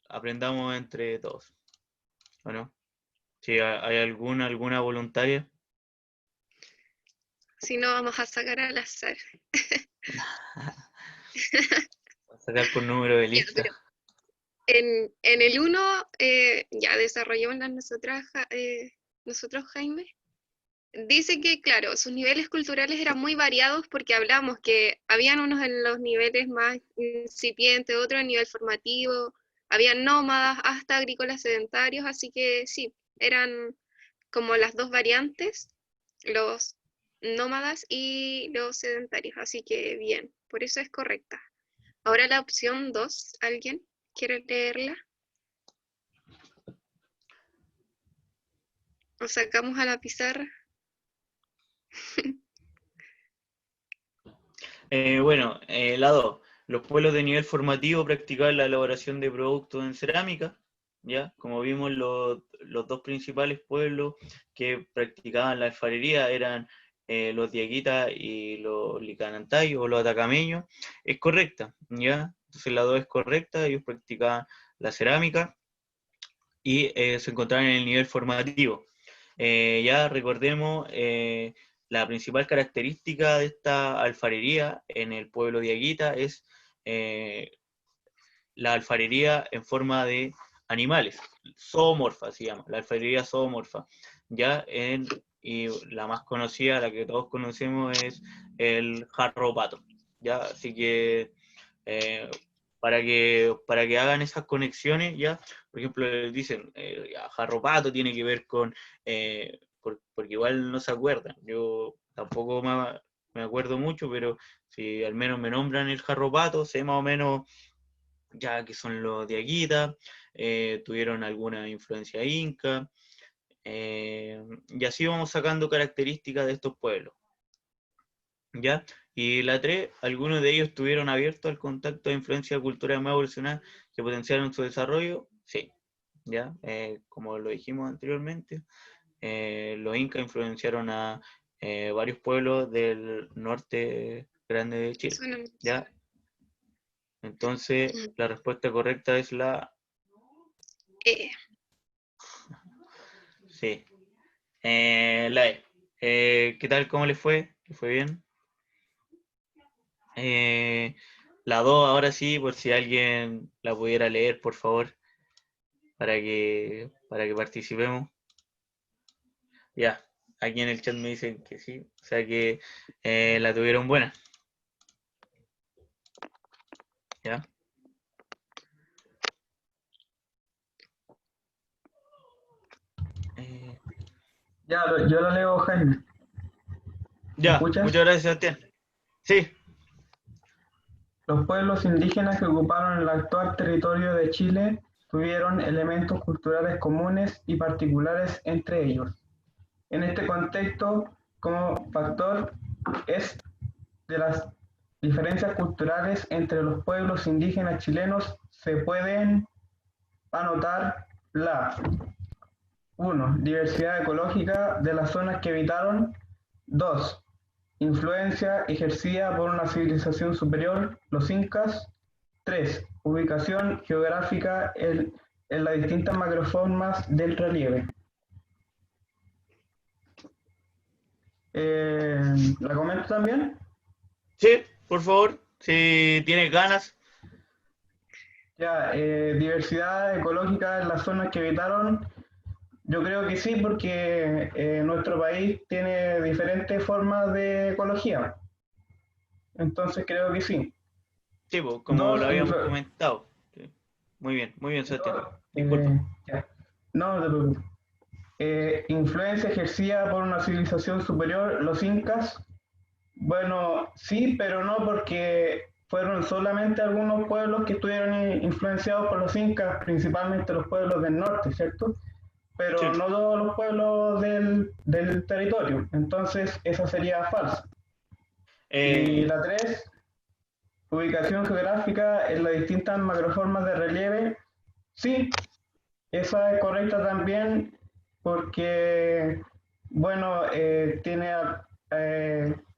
aprendamos entre todos, ¿o no? Si hay alguna voluntaria, si no vamos a sacar al azar. a sacar por número de Ya, lista. pero en el 1 ya desarrollamos nosotros, Jaime. Dice que, claro, sus niveles culturales eran muy variados porque hablamos que habían unos en los niveles más incipientes, otros en nivel formativo, habían nómadas hasta agrícolas sedentarios, así que sí, eran como las dos variantes, los nómadas y los sedentarios, así que bien, por eso es correcta. Ahora la opción 2, ¿alguien quiere leerla? ¿O sacamos a la pizarra? Bueno, la 2. Los pueblos de nivel formativo practicaban la elaboración de productos en cerámica, ¿ya? Como vimos, los dos principales pueblos que practicaban la alfarería eran los diaguitas y los licanantayos o los atacameños. Es correcta, ¿ya? Entonces la 2 es correcta, ellos practicaban la cerámica y se encontraban en el nivel formativo. Ya recordemos, la principal característica de esta alfarería en el pueblo de Aguita es la alfarería en forma de animales, zoomorfa se llama, la alfarería zoomorfa. Ya y la más conocida, la que todos conocemos, es el jarro pato. Ya, así que para que hagan esas conexiones, ¿ya? Por ejemplo, les dicen, ya, Jarro Pato tiene que ver con, porque igual no se acuerdan, yo tampoco me acuerdo mucho, pero si al menos me nombran el Jarro Pato, sé más o menos ya que son los de Aguita, tuvieron alguna influencia inca, y así vamos sacando características de estos pueblos, ¿ya? Y la 3, algunos de ellos estuvieron abiertos al contacto de influencia cultural más evolucionada que potenciaron su desarrollo, sí, ¿ya? Como lo dijimos anteriormente, los incas influenciaron a varios pueblos del norte grande de Chile, Suena ¿ya? Entonces, la respuesta correcta es la sí. La E. ¿Qué tal? ¿Cómo le fue? ¿Le fue bien? La 2, ahora sí, por si alguien la pudiera leer, por favor, para que participemos. Ya, aquí en el chat me dicen que sí, o sea que la tuvieron buena. ¿Ya? Yo lo leo, Jaime. ¿Me Ya, escuchas? muchas gracias, Sebastián. Sí, Los pueblos indígenas que ocuparon el actual territorio de Chile tuvieron elementos culturales comunes y particulares entre ellos. En este contexto, como factor es de las diferencias culturales entre los pueblos indígenas chilenos se pueden anotar la 1. Diversidad ecológica de las zonas que habitaron. 2. Influencia ejercida por una civilización superior, los incas. 3. Ubicación geográfica en las distintas macroformas del relieve. ¿La comento también? sí, por favor, si tienes ganas. Ya, diversidad ecológica en las zonas que habitaron. Yo creo que sí, porque nuestro país tiene diferentes formas de ecología. Entonces creo que sí. Sí, pues, como lo Dos, habíamos comentado. Sí. Muy bien, Sebastián. Disculpa. ya. No, no te preocupes. Influencia ejercida por una civilización superior, los incas. Bueno, sí, pero no porque fueron solamente algunos pueblos que estuvieron influenciados por los incas, principalmente los pueblos del norte, ¿cierto? Pero Sí. no todos los pueblos del territorio. Entonces, esa sería falsa. Y la 3, ubicación geográfica en las distintas macroformas de relieve. Sí, esa es correcta también porque, bueno,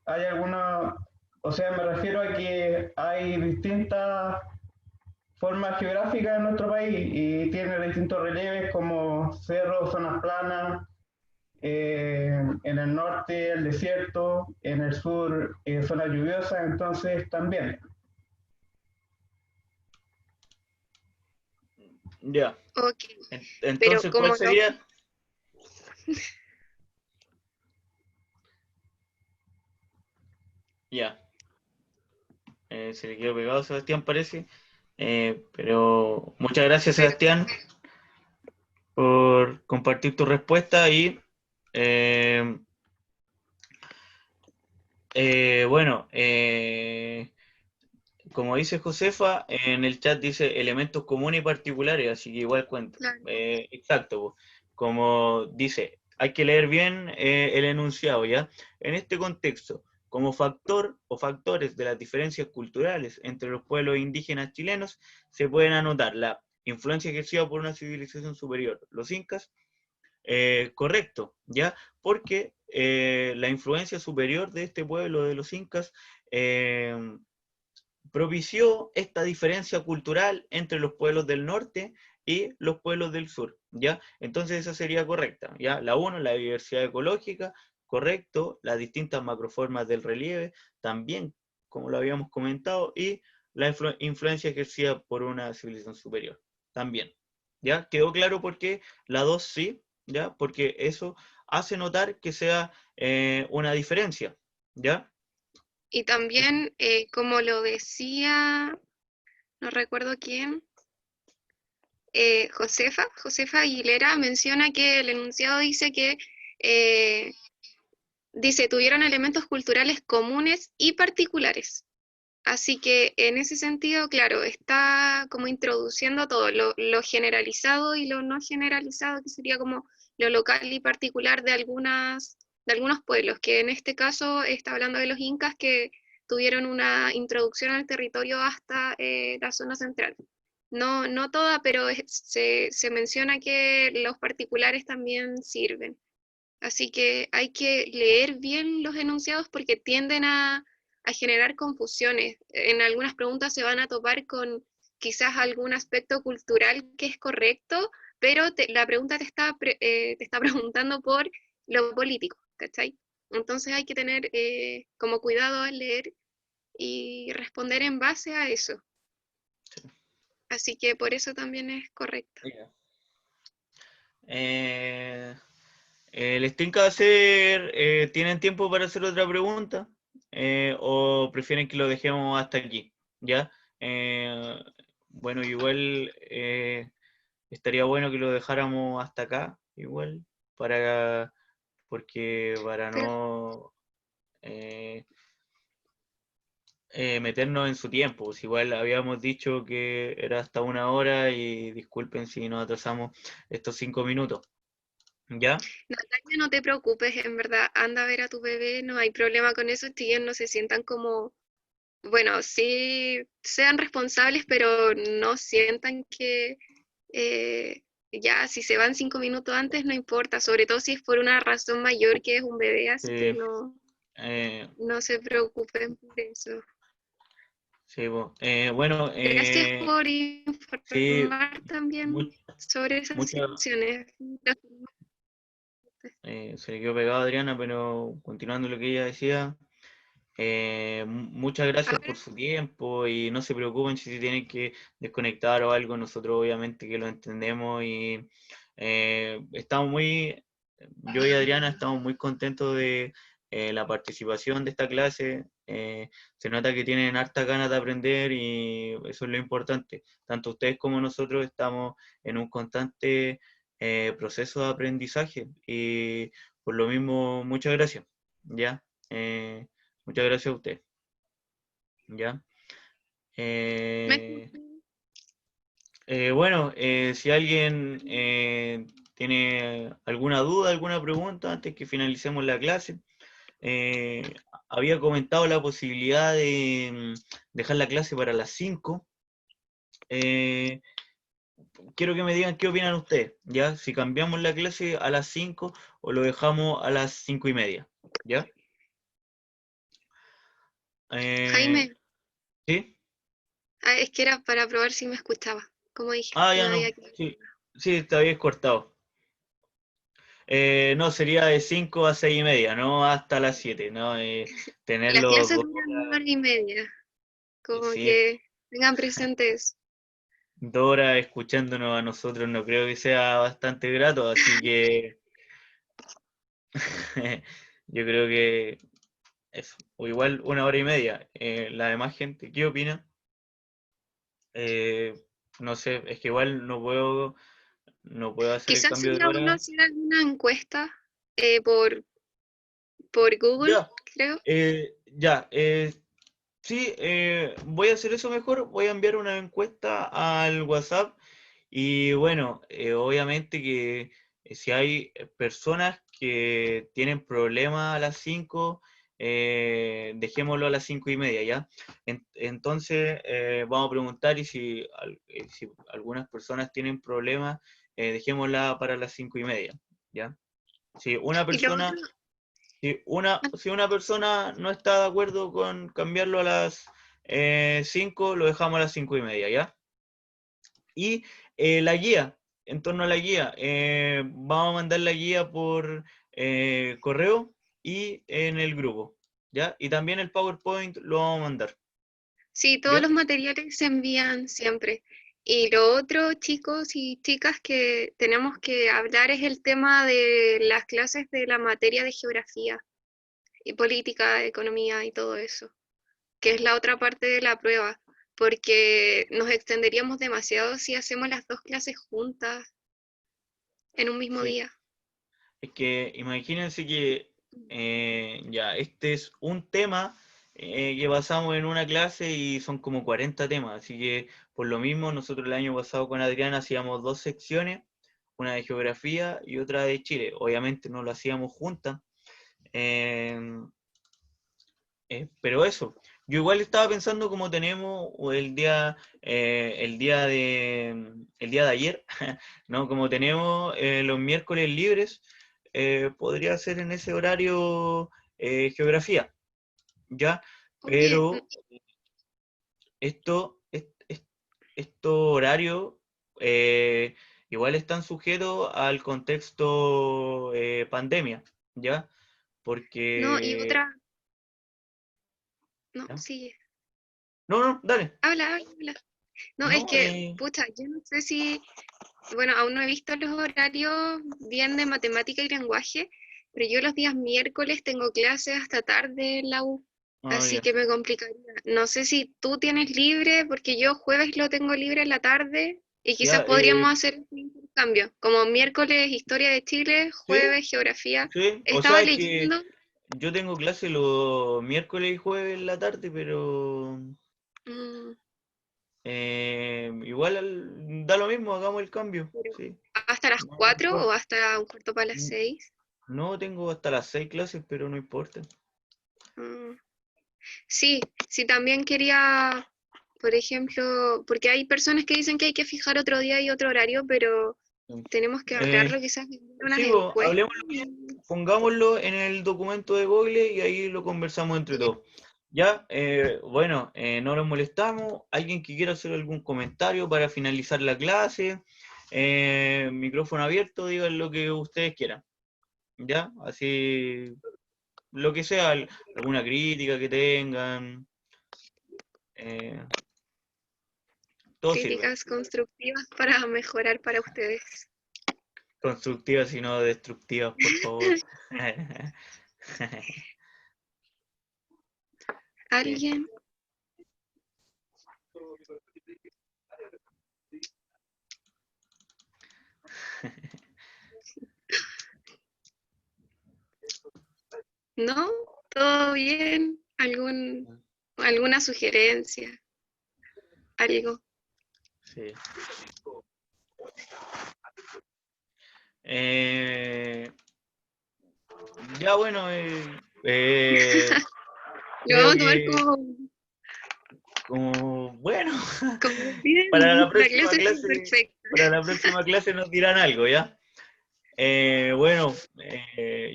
hay alguna, o sea, me refiero a que hay distintas formas geográficas en nuestro país y tiene distintos relieves como cerros, zonas planas, en el norte el desierto, en el sur zona lluviosa, entonces también. Ya. Ok, pero Entonces, como ¿cuál sería? Ya. Se le quedó pegado a Sebastián, parece. Pero muchas gracias, Sebastián, por compartir tu respuesta y eh, bueno, como dice Josefa, en el chat dice elementos comunes y particulares, así que igual cuento. claro, Exacto, po. Como dice, hay que leer bien el enunciado, ¿ya? En este contexto, como factor o factores de las diferencias culturales entre los pueblos indígenas chilenos, se pueden anotar la influencia ejercida por una civilización superior, los incas, correcto, ¿ya? Porque la influencia superior de este pueblo de los incas propició esta diferencia cultural entre los pueblos del norte y los pueblos del sur, ¿ya? Entonces esa sería correcta, ¿ya? La 1, la diversidad ecológica, correcto, las distintas macroformas del relieve, también, como lo habíamos comentado, y la influencia ejercida por una civilización superior, también, ¿ya? ¿Quedó claro por qué la 2 sí? ¿Ya? Porque eso hace notar que sea una diferencia, ¿ya? y también, como lo decía no recuerdo quién, Josefa Aguilera menciona que el enunciado dice que tuvieron elementos culturales comunes y particulares. Así que en ese sentido, claro, está como introduciendo todo, lo generalizado y lo no generalizado, que sería como lo local y particular de algunos pueblos, que en este caso está hablando de los incas que tuvieron una introducción al territorio hasta la zona central. No toda, pero se menciona que los particulares también sirven. Así que hay que leer bien los enunciados porque tienden a generar confusiones. En algunas preguntas se van a topar con quizás algún aspecto cultural que es correcto, pero la pregunta te está preguntando por lo político, ¿cachai? Entonces hay que tener como cuidado al leer y responder en base a eso. Así que por eso también es correcto. ¿Les tinca hacer, tienen tiempo para hacer otra pregunta? ¿O prefieren que lo dejemos hasta aquí? ¿Ya? Bueno, igual estaría bueno que lo dejáramos hasta acá, igual, porque para no meternos en su tiempo. Pues igual habíamos dicho que era hasta 1 hora y disculpen si nos atrasamos estos 5 minutos. ¿Ya? Natalia, no te preocupes, en verdad, anda a ver a tu bebé, no hay problema con eso, ellos no se sientan como, bueno, sí sean responsables, pero no sientan que ya si se van 5 minutos antes no importa, sobre todo si es por una razón mayor que es un bebé, así que no se preocupen por eso. Sí, bueno. Gracias por Sí, informar también sobre esas situaciones. Se le quedó pegado a Adriana, pero continuando lo que ella decía, muchas gracias por su tiempo y no se preocupen si se tienen que desconectar o algo, nosotros obviamente que lo entendemos y yo y Adriana estamos muy contentos de la participación de esta clase. Se nota que tienen harta ganas de aprender y eso es lo importante. Tanto ustedes como nosotros estamos en un constante proceso de aprendizaje y por lo mismo, muchas gracias. ¿Ya? Muchas gracias a usted. ¿Ya? Bueno, si alguien tiene alguna duda, alguna pregunta antes que finalicemos la clase, había comentado la posibilidad de dejar la clase para las 5. Quiero que me digan qué opinan ustedes, ¿ya? Si cambiamos la clase a las 5 o lo dejamos a las 5:30, ¿ya? Jaime. ¿Sí? Es que era para probar si me escuchaba. Como dije, Ya no. Sí, te habías cortado. No, sería de 5 a 6:30, no hasta las 7, ¿no? Tenerlo las clases 2 duran horas. 1 hora y media. Como Sí, que tengan presentes. 2 horas escuchándonos a nosotros no creo que sea bastante grato, así que yo creo que eso. O igual 1 hora y media. La demás gente, ¿qué opina? No sé, es que igual no puedo hacer el Quizás cambio de sería bueno hora. hacer alguna encuesta por Google, Ya, creo. Sí, voy a hacer eso mejor. Voy a enviar una encuesta al WhatsApp y bueno, obviamente que si hay personas que tienen problemas a las 5, dejémoslo a las 5:30, ¿ya? Entonces vamos a preguntar y si algunas personas tienen problemas, dejémosla para las 5:30, ¿ya? Si una Y lo persona... otro, Si una persona no está de acuerdo con cambiarlo a las 5, lo dejamos a las 5:30, ¿ya? Y la guía, en torno a la guía, vamos a mandar la guía por correo y en el grupo, ¿ya? Y también el PowerPoint lo vamos a mandar. sí, todos ¿Ya? los materiales se envían siempre. Y lo otro, chicos y chicas, que tenemos que hablar es el tema de las clases de la materia de geografía y política, economía y todo eso, que es la otra parte de la prueba. porque nos extenderíamos demasiado si hacemos las dos clases juntas en un mismo Sí. día. Es que imagínense que ya, este es un tema que pasamos en una clase y son como 40 temas, así que por lo mismo nosotros el año pasado con Adrián hacíamos 2 secciones, una de geografía y otra de Chile. Obviamente no lo hacíamos juntas, pero eso. Yo igual estaba pensando como tenemos el día de ayer, ¿no? Como tenemos los miércoles libres, podría ser en ese horario geografía, ¿ya? Oye, Pero estos horarios igual están sujetos al contexto pandemia, ¿ya? no, y Porque... otra, no, ¿ya? sigue. No, dale. Habla. No, es No, que, pucha, yo no sé si, bueno, aún no he visto los horarios bien de matemática y lenguaje, pero yo los días miércoles tengo clases hasta tarde en la U, así ya. que me complicaría. No sé si tú tienes libre, porque yo jueves lo tengo libre en la tarde y quizás Ya, podríamos hacer un intercambio, como miércoles historia de Chile, sí, jueves geografía. sí. O Estaba sea, es que leyendo. yo tengo clase los miércoles y jueves en la tarde, pero mm, igual da lo mismo, hagamos el cambio. pero Sí, ¿hasta las no 4 o importa. hasta un cuarto para las 6? No tengo hasta las 6 clases, pero no importa. Sí, sí, también quería, por ejemplo, porque hay personas que dicen que hay que fijar otro día y otro horario, pero tenemos que Eh, hablarlo, quizás en unas sí, pues, encuestas. hablemoslo bien, pongámoslo en el documento de Google y ahí lo conversamos entre todos. Ya, bueno, no nos molestamos. ¿Alguien que quiera hacer algún comentario para finalizar la clase? Micrófono abierto, digan lo que ustedes quieran. ¿Ya? Así, lo que sea, alguna crítica que tengan, eh, todo sirve. Críticas constructivas para mejorar para ustedes. Constructivas y no destructivas, por favor. Sí. ¿Alguien? ¿No? ¿Todo bien? ¿Alguna sugerencia? ¿Algo? Sí. Eh, ya bueno, Lo creo vamos a tomar que como bueno, como bien, para la la próxima clase fue clase, perfecta. para la próxima clase nos dirán algo, ¿ya? Bueno,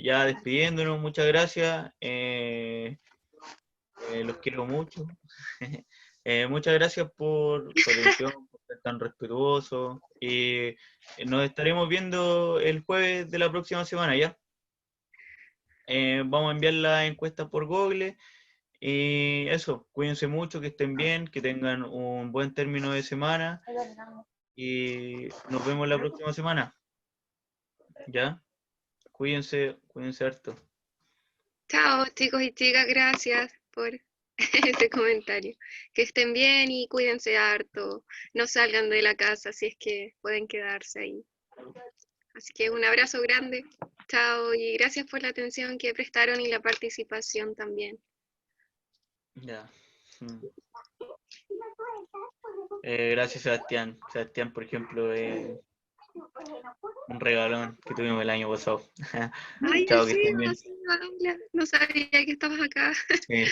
ya despidiéndonos, muchas gracias. Los quiero mucho. Muchas gracias por su atención, por ser tan respetuoso. Y nos estaremos viendo el jueves de la próxima semana, ¿ya? Vamos a enviar la encuesta por Google. Y eso, cuídense mucho, que estén bien, que tengan un buen término de semana. Y nos vemos la próxima semana, ¿ya? Cuídense harto. Chao, chicos y chicas, gracias por ese comentario. Que estén bien y cuídense harto. No salgan de la casa si es que pueden quedarse ahí. Así que un abrazo grande. Chao y gracias por la atención que prestaron y la participación también. Ya. Gracias, Sebastián. Sebastián, por ejemplo, un regalón que tuvimos el año pasado. Ay, Chao, que sí, estén bien. no sabía que estabas acá. Sí.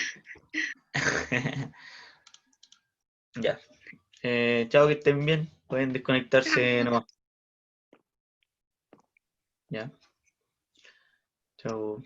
Ya. Chao, que estén bien. Pueden desconectarse Chao. nomás. Ya. Chao.